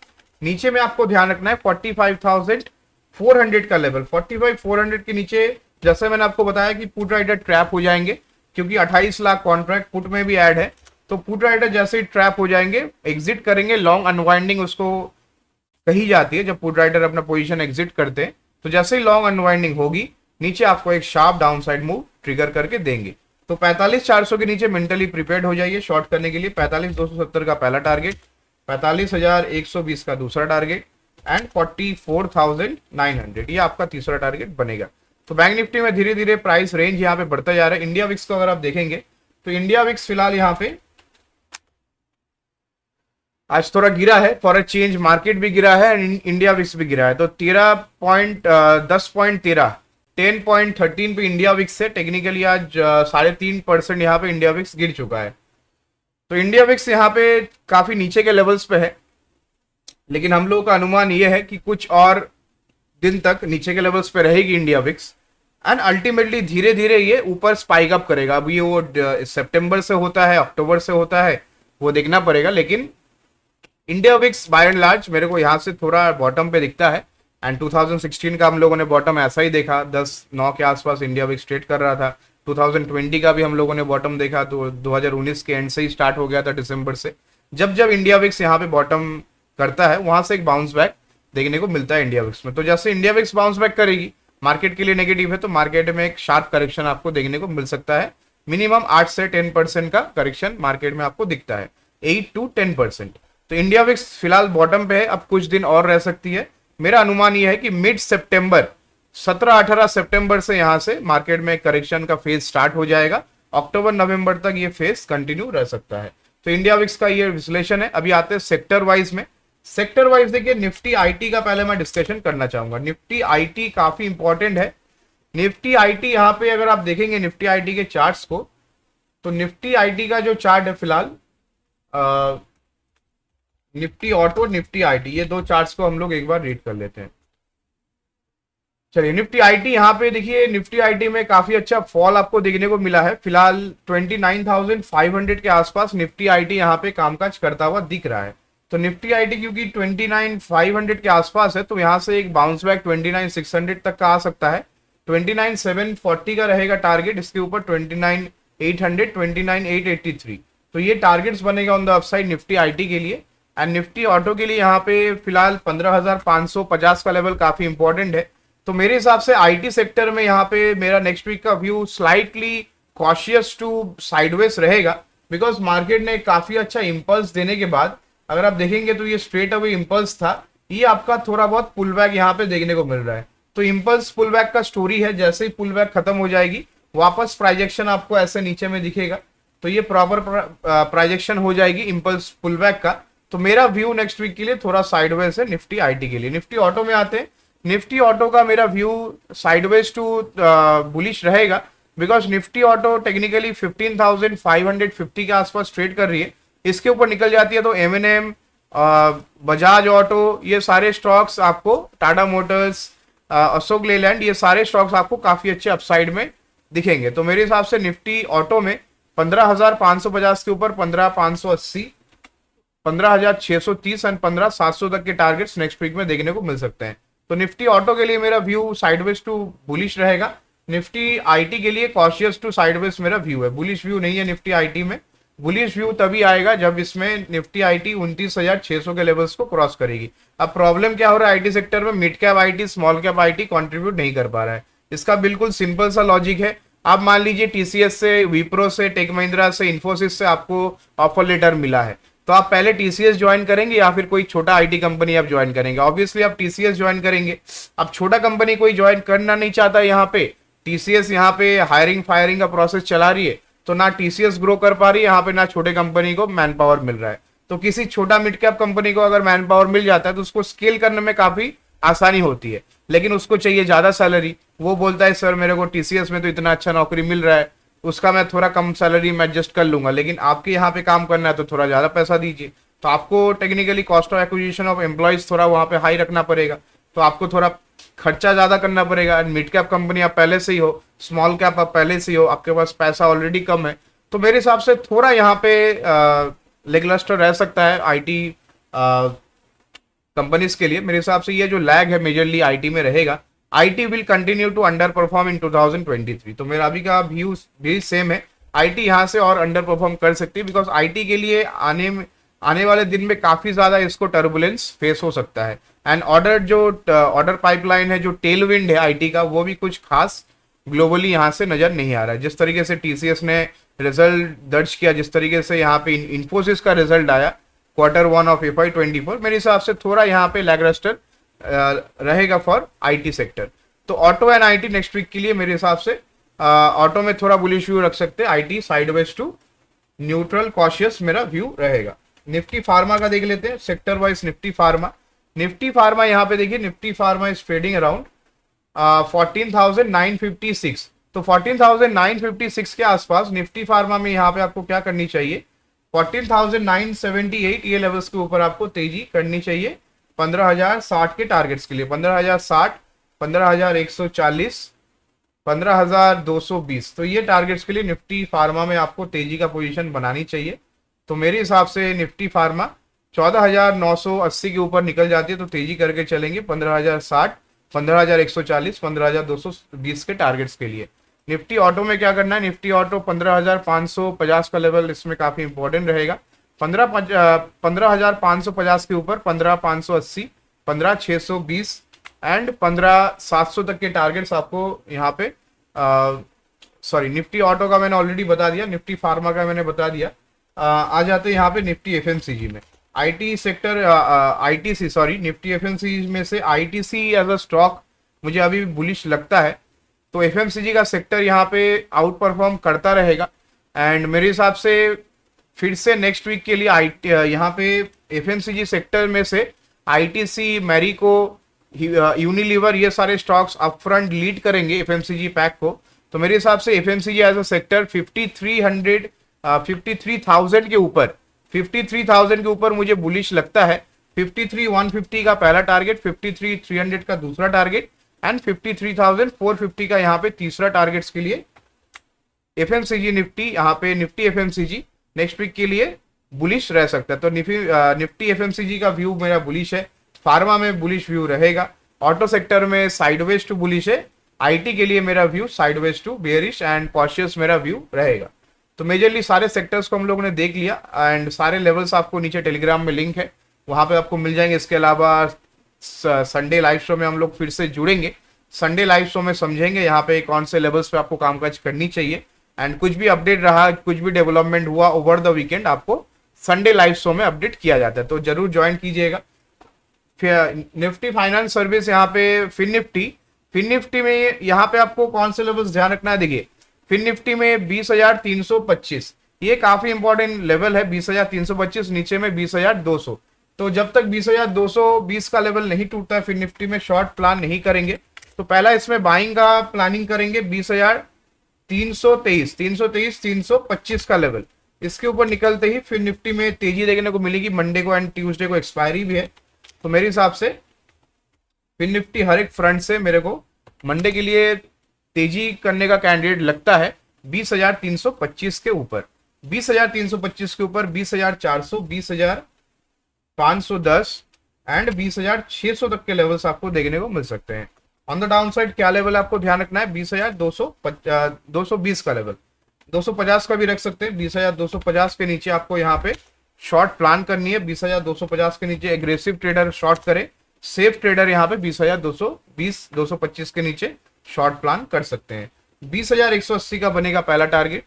नीचे में आपको ध्यान रखना है 45,400 का लेवल। 45,400 के नीचे जैसे मैंने आपको बताया कि पुट राइडर ट्रैप हो जाएंगे, क्योंकि 28 लाख कॉन्ट्रैक्ट पुट में भी ऐड है। तो पुट राइडर जैसे ही ट्रैप हो जाएंगे, एग्जिट करेंगे, लॉन्ग अनवाइंडिंग उसको कही जाती है जब पुट राइडर अपना पोजीशन एग्जिट करते हैं। तो जैसे ही लॉन्ग अनवाइंडिंग होगी, नीचे आपको एक शार्प डाउनसाइड मूव ट्रिगर करके देंगे। तो 45,400 के नीचे मेंटली प्रिपेयर्ड हो जाइए शॉर्ट करने के लिए। 45,270 का पहला टारगेट, 45,120 का दूसरा टारगेट एंड 44,900 ये आपका तीसरा टारगेट बनेगा। तो बैंक निफ्टी में धीरे धीरे प्राइस रेंज यहाँ पे बढ़ता जा रहा है। इंडिया विक्स को अगर आप देखेंगे तो इंडिया विक्स फिलहाल यहाँ पे आज थोड़ा गिरा है, फॉर अ चेंज मार्केट भी गिरा है एंड इंडिया विक्स भी गिरा है। तो 10.13 पे इंडिया विक्स है। टेक्निकली आज 3.5% यहाँ पे इंडिया विक्स गिर चुका है। तो इंडिया विक्स यहाँ पे काफी नीचे के लेवल्स पे है, लेकिन हम लोगों का अनुमान ये है कि कुछ और दिन तक नीचे के लेवल्स पे रहेगी इंडिया विक्स एंड अल्टीमेटली धीरे धीरे ये ऊपर स्पाइक अप करेगा। अभी ये वो सितंबर से होता है, अक्टूबर से होता है, वो देखना पड़ेगा। लेकिन India VIX by and large मेरे को यहाँ से थोड़ा बॉटम पे दिखता है एंड 2016 का हम लोगों ने बॉटम ऐसा ही देखा, 10-9 के आसपास इंडिया विक्स ट्रेड कर रहा था। 2020 का भी हम लोगों ने बॉटम देखा, तो 2019 के एंड से ही स्टार्ट हो गया था, दिसंबर से। जब जब इंडिया विक्स यहाँ पे बॉटम करता है, वहां से एक बाउंस बैक देखने को मिलता है इंडिया विक्स में। तो जैसे इंडिया विक्स बाउंस बैक करेगी, मार्केट के लिए नेगेटिव है, तो मार्केट में एक शार्प करेक्शन आपको देखने को मिल सकता है। मिनिमम 8 से 10% का करेक्शन मार्केट में आपको दिखता है, 8 to 10%। तो इंडिया विक्स फिलहाल बॉटम पे है, अब कुछ दिन और रह सकती है। मेरा अनुमान यह है कि मिड सितंबर 17-18 सितंबर से यहां से मार्केट में करेक्शन का फेज स्टार्ट हो जाएगा अक्टूबर नवंबर तक ये फेस कंटिन्यू रह सकता है। तो इंडिया विक्स का ये विश्लेषण है। अभी आते हैं सेक्टर वाइज में। सेक्टर वाइज देखिए, निफ्टी आईटी का पहले मैं डिस्कशन करना चाहूंगा। निफ्टी आईटी काफी इंपॉर्टेंट है। निफ्टी आईटी यहाँ पे अगर आप देखेंगे निफ्टी आईटी के चार्ट्स को, तो निफ्टी आईटी का जो चार्ट है फिलहाल, निफ्टी ऑटो निफ्टी आईटी, ये दो चार्ट्स को हम लोग एक बार रीड कर लेते हैं। चलिए, निफ्टी आईटी यहाँ पे देखिए, निफ्टी आईटी में काफी अच्छा फॉल आपको देखने को मिला है। फिलहाल 29,500 के आसपास निफ्टी आईटी यहाँ पे कामकाज करता हुआ दिख रहा है। तो निफ्टी आईटी क्योंकि 29,500 के आसपास है, तो यहाँ से एक बाउंस बैक 29,600 तक का आ सकता है। 29,740 का रहेगा टारगेट, इसके ऊपर 29,800, 29,883, तो ये टारगेट्स बनेगा on the upside Nifty IT के लिए। एंड निफ्टी ऑटो के लिए यहाँ पे फिलहाल 15,550 का लेवल काफी इंपॉर्टेंट है। तो मेरे हिसाब से आईटी सेक्टर में यहाँ पे मेरा नेक्स्ट वीक का view slightly cautious to sideways रहेगा, बिकॉज मार्केट ने काफी अच्छा इंपल्स देने के बाद अगर आप देखेंगे तो ये स्ट्रेट अवे इंपल्स था, ये आपका थोड़ा बहुत पुल बैक यहाँ पे देखने को मिल रहा है। तो इंपल्स पुल बैक का स्टोरी है, जैसे ही पुल बैक खत्म हो जाएगी वापस प्राइजेक्शन आपको ऐसे नीचे में दिखेगा। तो ये प्रॉपर प्राइजेक्शन हो जाएगी इंपल्स पुल बैक का। तो मेरा व्यू नेक्स्ट वीक के लिए थोड़ा साइडवेज है निफ्टी आईटी के लिए। निफ्टी ऑटो में आते हैं। निफ्टी ऑटो का मेरा व्यू साइडवेज टू बुलिश रहेगा, बिकॉज निफ्टी ऑटो टेक्निकली 15,550 के आसपास ट्रेड कर रही है। इसके ऊपर निकल जाती है तो एमएनएम, बजाज ऑटो, ये सारे स्टॉक्स आपको, टाटा मोटर्स, अशोक लेलैंड, ये सारे स्टॉक्स आपको काफी अच्छे अपसाइड में दिखेंगे। तो मेरे हिसाब से निफ्टी ऑटो में 15,550 के ऊपर 15,580, 15,630 एंड 15,700 तक के टारगेट्स नेक्स्ट वीक में देखने को मिल सकते हैं। तो निफ्टी ऑटो के लिए मेरा व्यू साइडवेज टू बुलिश रहेगा। निफ्टी आईटी के लिए कॉशियस टू साइडवेज मेरा व्यू है, बुलिश व्यू नहीं है निफ्टी आईटी में। बुलिश व्यू तभी आएगा जब इसमें निफ्टी आईटी 29,600 के लेवल्स को क्रॉस करेगी। अब प्रॉब्लम क्या हो रहा है आईटी सेक्टर में, mid cap IT, small cap IT contribute नहीं कर पा रहा है। इसका बिल्कुल सिंपल सा लॉजिक है। आप मान लीजिए टीसीएस से, विप्रो से, टेक महिंद्रा से, इन्फोसिस से आपको ऑफर लेटर मिला है, तो आप पहले टीसीएस ज्वाइन करेंगे या फिर कोई छोटा आईटी कंपनी आप ज्वाइन करेंगे? ऑब्वियसली आप टीसीएस ज्वाइन करेंगे। अब छोटा कंपनी कोई ज्वाइन करना नहीं चाहता, यहाँ पे टीसीएस यहाँ पे हायरिंग फायरिंग का प्रोसेस चला रही है, तो ना टीसीएस ग्रो कर पा रही है यहाँ पे, ना छोटे कंपनी को मैन पावर मिल रहा है। तो किसी छोटा मिड कैप कंपनी को अगर मैन पावर मिल जाता है तो उसको स्केल करने में काफी आसानी होती है, लेकिन उसको चाहिए ज्यादा सैलरी। वो बोलता है सर मेरे को टीसीएस में तो इतना अच्छा नौकरी मिल रहा है, उसका मैं थोड़ा कम सैलरी में एडजस्ट कर लूंगा, लेकिन आपके यहाँ पे काम करना है तो थोड़ा ज्यादा पैसा दीजिए। तो आपको technically cost of acquisition of employees थोड़ा वहां पे हाई रखना पड़ेगा, तो आपको थोड़ा खर्चा ज्यादा करना पड़ेगा। मिड कैप कंपनी आप पहले से ही हो, स्मॉल कैप आप पहले से ही हो, आपके पास पैसा ऑलरेडी कम है, तो मेरे हिसाब से थोड़ा यहाँ पे लेगलस्टर रह सकता है आईटी कंपनीज के लिए। मेरे हिसाब से ये जो लैग है मेजरली आईटी में रहेगा। IT will continue to underperform in 2023। तो मेरा अभी का व्यू भी सेम है, आईटी यहाँ से और अंडर परफॉर्म कर सकती है, बिकॉज आईटी के लिए आने वाले दिन में काफी ज्यादा इसको टर्बुलेंस फेस हो सकता है। एंड ऑर्डर पाइपलाइन है, जो टेल विंड है आईटी का, वो भी कुछ खास ग्लोबली यहाँ से नजर नहीं आ रहा है। जिस तरीके से टीसीएस ने रिजल्ट दर्ज किया, जिस तरीके से यहाँ पे इन्फोसिस का रिजल्ट आया Q1 ऑफ FY24, मेरे हिसाब से थोड़ा यहाँ पे लैगरस्टर रहेगा फॉर आईटी सेक्टर। तो auto and IT next week के लिए मेरे हिसाब से ऑटो में थोड़ा बुलिश व्यू रख सकते हैं, IT sideways to neutral cautious मेरा व्यू रहेगा। निफ्टी फार्मा का देख लेते हैं सेक्टर वाइज। निफ्टी फार्मा यहाँ पे देखिए, Nifty pharma is trading around 14,956। तो 14,956 के आसपास निफ्टी फार्मा में यहाँ पे आपको क्या करनी चाहिए, 14,978 ये लेवल्स के ऊपर आपको तेजी करनी चाहिए 15,060 के टारगेट्स के लिए। 15,060, 15,140, 15,220, तो ये टारगेट्स के लिए निफ्टी फार्मा में आपको तेजी का पोजीशन बनानी चाहिए। तो मेरे हिसाब से निफ्टी फार्मा 14,980 के ऊपर निकल जाती है तो तेजी करके चलेंगे 15,060, 15,140, 15,220 के टारगेट्स के लिए। निफ्टी ऑटो में क्या करना है, निफ्टी ऑटो 15,550 का लेवल इसमें काफी इंपॉर्टेंट रहेगा। 15,550 के ऊपर 15,580, 15,620 एंड 15,700 तक के टारगेट्स आपको यहाँ पे सॉरी निफ्टी ऑटो का मैंने ऑलरेडी बता दिया, निफ्टी फार्मा का मैंने बता दिया। आ जाते हैं यहाँ पे निफ्टी एफएमसीजी में। IT sector ITC sorry Nifty FMCG में से आईटीसी एज अ स्टॉक मुझे अभी बुलिश लगता है। तो एफएमसीजी का सेक्टर यहाँ पे आउट परफॉर्म करता रहेगा। एंड मेरे हिसाब से फिर से नेक्स्ट वीक के लिए यहाँ पे एफएमसीजी सेक्टर में से आईटीसी, मैरिको, यूनिलीवर, ये सारे स्टॉक्स अपफ्रंट लीड करेंगे एफएमसीजी पैक को। तो मेरे हिसाब से एफएमसीजी एज अ सेक्टर 53,000 के ऊपर 53,000 के ऊपर मुझे बुलिश लगता है। 53,150 का पहला टारगेट, 53,300 का दूसरा टारगेट एंड 53,450 का यहाँ पे तीसरा टारगेट्स के लिए एफएमसीजी निफ्टी, यहाँ पे निफ्टी एफएमसीजी नेक्स्ट वीक के लिए बुलिश रह सकता है। तो निफ्टी एफएमसीजी का व्यू मेरा बुलिश है। फार्मा में बुलिश व्यू रहेगा। ऑटो सेक्टर में साइडवेज टू बुलिश है। आईटी के लिए मेरा view sideways to bearish and cautious मेरा व्यू रहेगा। तो मेजरली सारे सेक्टर्स को हम लोगों ने देख लिया एंड सारे लेवल्स आपको नीचे टेलीग्राम में लिंक है, वहां पे आपको मिल जाएंगे। इसके अलावा संडे लाइव शो में हम लोग फिर से जुड़ेंगे। संडे लाइव शो में समझेंगे यहाँ पे कौन से लेवल्स पे आपको कामकाज करनी चाहिए एंड कुछ भी अपडेट रहा, कुछ भी डेवलपमेंट हुआ ओवर द वीकेंड आपको संडे लाइव शो में अपडेट किया जाता है, तो जरूर ज्वाइन कीजिएगा। निफ्टी फाइनेंस सर्विस यहाँ पे फिन निफ्टी में यहाँ पे आपको कौन से लेवल्स ध्यान रखना है। देखिए फिन निफ्टी में 20,325 ये काफी इंपॉर्टेंट लेवल है। 20,325 नीचे में 20,200। तो जब तक 20,220 का लेवल नहीं टूटता है फिन निफ्टी में शॉर्ट प्लान नहीं करेंगे। तो पहला इसमें बाइंग का प्लानिंग करेंगे 20,323, 325 का लेवल। इसके ऊपर निकलते ही फिर निफ्टी में तेजी देखने को मिलेगी। मंडे को एंड ट्यूसडे को एक्सपायरी भी है, तो मेरे हिसाब से फिन निफ्टी हर एक फ्रंट से मेरे को मंडे के लिए तेजी करने का कैंडिडेट लगता है 20,325 के ऊपर। 20,325 के ऊपर 20,400, 20,510 एंड 20,600 तक के लेवल्स आपको देखने को मिल सकते हैं। ऑन द डाउन साइड क्या लेवल आपको ध्यान रखना है, 20,220 का लेवल। 250 का भी रख सकते हैं। 20,250 के नीचे आपको यहाँ पे शॉर्ट प्लान करनी है। 20,250 के नीचे एग्रेसिव ट्रेडर शॉर्ट करे, सेफ ट्रेडर यहाँ पे 20,220, 225 के नीचे शॉर्ट प्लान कर सकते हैं। 20,180 का बनेगा पहला टारगेट,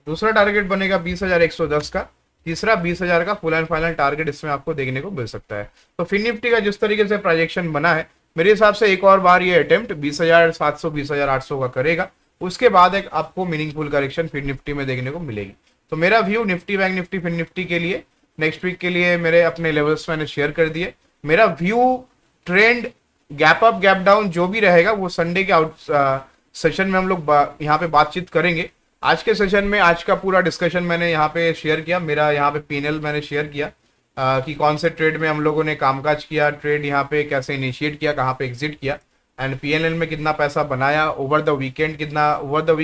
दूसरा टारगेट बनेगा 20,110 का, तीसरा 20,000 का फुल एंड फाइनल टारगेट इसमें आपको देखने को मिल सकता है। तो फिन निफ्टी का जिस तरीके से प्रोजेक्शन बना है, मेरे हिसाब से एक और बार ये अटेम्प्ट 20,700, 20,800 का करेगा। उसके बाद एक आपको मीनिंगफुल करेक्शन फिन निफ्टी में देखने को मिलेगी। तो मेरा view Nifty, bank Nifty, Fin Nifty के लिए नेक्स्ट वीक के लिए मेरे अपने लेवल्स मैंने शेयर कर दिए। मेरा view, trend, gap up, gap down जो भी रहेगा वो संडे के सेशन में हम लोग यहाँ पे बातचीत करेंगे। आज के सेशन में आज का पूरा डिस्कशन मैंने यहाँ पे शेयर किया। मेरा यहाँ पे पीएनएल मैंने शेयर किया कि कौन से ट्रेड में हम लोगों ने कामकाज किया, ट्रेड यहाँ पे कैसे इनिशिएट किया, कहाँ पे एग्जिट किया एंड पीएनएल में कितना पैसा बनाया, ओवर द वीक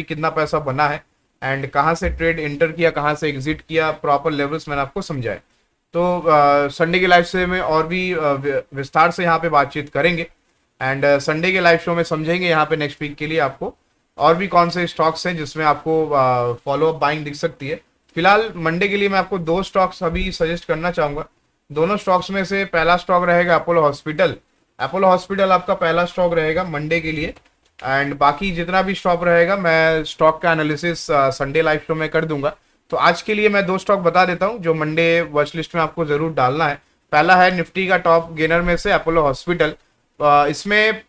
कितना पैसा बना है एंड कहाँ से ट्रेड एंटर किया, कहाँ से एग्जिट किया, प्रॉपर लेवल्स मैंने आपको समझाए। तो संडे के लाइव शो में और भी विस्तार से यहाँ पे बातचीत करेंगे एंड संडे के लाइव शो में समझेंगे यहाँ पे नेक्स्ट वीक के लिए आपको और भी कौन से स्टॉक्स हैं जिसमें आपको फॉलो अप बाइंग दिख सकती है। फिलहाल मंडे के लिए मैं आपको 2 स्टॉक्स अभी सजेस्ट करना चाहूंगा। दोनों स्टॉक्स में से पहला स्टॉक रहेगा अपोलो हॉस्पिटल। अपोलो हॉस्पिटल आपका पहला स्टॉक रहेगा मंडे के लिए एंड बाकी जितना भी स्टॉक रहेगा मैं स्टॉक का एनालिसिस संडे लाइव शो में कर दूंगा। तो आज के लिए मैं 2 स्टॉक बता देता हूं जो मंडे वॉच लिस्ट में आपको जरूर डालना है। पहला है निफ्टी का टॉप गेनर में से अपोलो हॉस्पिटल। इसमें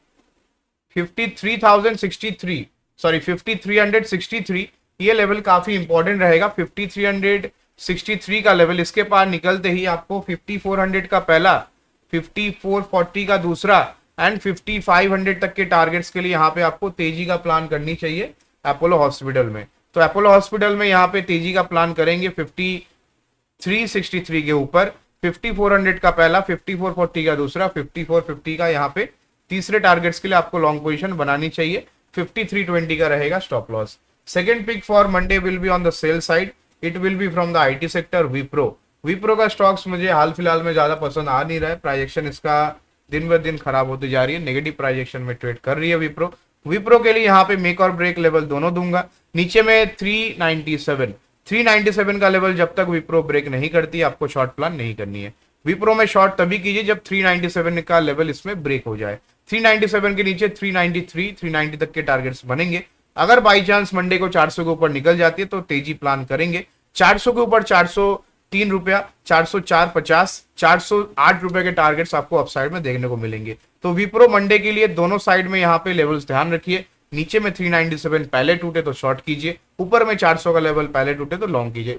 5363 ये लेवल काफी इंपॉर्टेंट रहेगा। 5363 का लेवल, इसके पार निकलते ही आपको 5400 का पहला, 5440 का दूसरा एंड 5500 तक के टारगेट्स के लिए यहाँ पे आपको तेजी का प्लान करनी चाहिए अपोलो हॉस्पिटल में। तो अपोलो हॉस्पिटल में यहाँ पे तेजी का प्लान करेंगे 5363 के ऊपर, 5400 का पहला, 5440 का दूसरा, 5450 का यहाँ पे तीसरे टारगेट्स के लिए आपको लॉन्ग पोजीशन बनानी चाहिए। 5320 का रहेगा stop loss. Second pick for Monday will be on the sell side. It will be from the IT sector Wipro का स्टॉक्स मुझे हाल फिलहाल में ज्यादा पसंद आ नहीं रहा है। प्राइजेक्शन इसका दिन ब दिन खराब होती जा रही है, नेगेटिव प्राइजेक्शन में ट्रेड कर रही है विप्रो के लिए यहाँ पे मेक और ब्रेक लेवल दोनों दूंगा। नीचे में 397 का लेवल जब तक विप्रो ब्रेक नहीं करती आपको शॉर्ट प्लान नहीं करनी है। विप्रो में शॉर्ट तभी कीजिए जब 397 का लेवल इसमें ब्रेक हो जाए। 397 के नीचे 393, 390 तक के टारगेट्स बनेंगे। अगर बाई चांस मंडे को 400 के ऊपर निकल जाती है तो तेजी प्लान करेंगे। 400 के ऊपर 403 रुपया, 404.50, 408 रुपए के टारगेट्स आपको अपसाइड में देखने को मिलेंगे। तो विप्रो मंडे के लिए दोनों साइड में यहाँ पे लेवल्स ध्यान रखिए। नीचे में 397 पहले टूटे तो शॉर्ट कीजिए, ऊपर में 400 का लेवल पहले टूटे तो लॉन्ग कीजिए।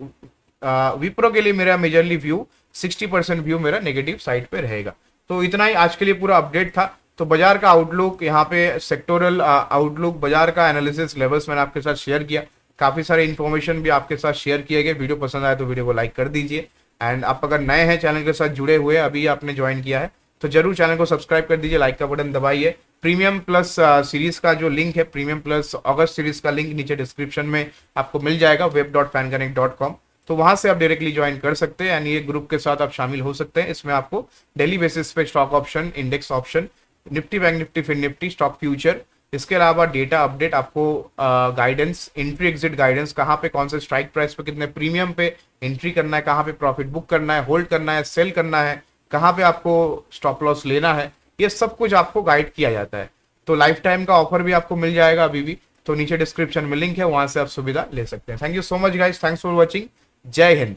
विप्रो के लिए मेरा मेजरली व्यू 60% व्यू मेरा नेगेटिव साइड पे रहेगा। तो इतना ही आज के लिए पूरा अपडेट था। तो बाजार का आउटलुक, यहाँ पे सेक्टोरल आउटलुक, बाजार का एनालिसिस, लेवल्स मैंने आपके साथ शेयर किया। काफी सारे इन्फॉर्मेशन भी आपके साथ शेयर किए गए। वीडियो पसंद आया तो वीडियो को लाइक कर दीजिए। एंड आप अगर नए हैं चैनल के साथ जुड़े हुए, अभी आपने ज्वाइन किया है तो जरूर चैनल को सब्सक्राइब कर दीजिए, लाइक का बटन दबाइए। प्रीमियम प्लस सीरीज का जो लिंक है, प्रीमियम प्लस अगस्त सीरीज का लिंक नीचे डिस्क्रिप्शन में आपको मिल जाएगा, web.fanconnect.com। तो वहां से आप डायरेक्टली ज्वाइन कर सकते हैं एंड ये ग्रुप के साथ आप शामिल हो सकते हैं। इसमें आपको डेली बेसिस पे stock option, index option, Nifty bank Nifty, Fin Nifty, stock future, इसके अलावा डेटा अपडेट, आपको गाइडेंस, एंट्री एग्जिट गाइडेंस, कहाँ पे कौन से स्ट्राइक प्राइस पे कितने प्रीमियम पे एंट्री करना है, कहाँ पे प्रॉफिट बुक करना है, होल्ड करना है, सेल करना है, कहाँ पे आपको स्टॉप लॉस लेना है, ये सब कुछ आपको गाइड किया जाता है। तो लाइफ टाइम का ऑफर भी आपको मिल जाएगा अभी भी। तो नीचे डिस्क्रिप्शन में लिंक है, वहां से आप सुविधा ले सकते हैं। Thank you so much guys, thanks for watching. जय हिंद।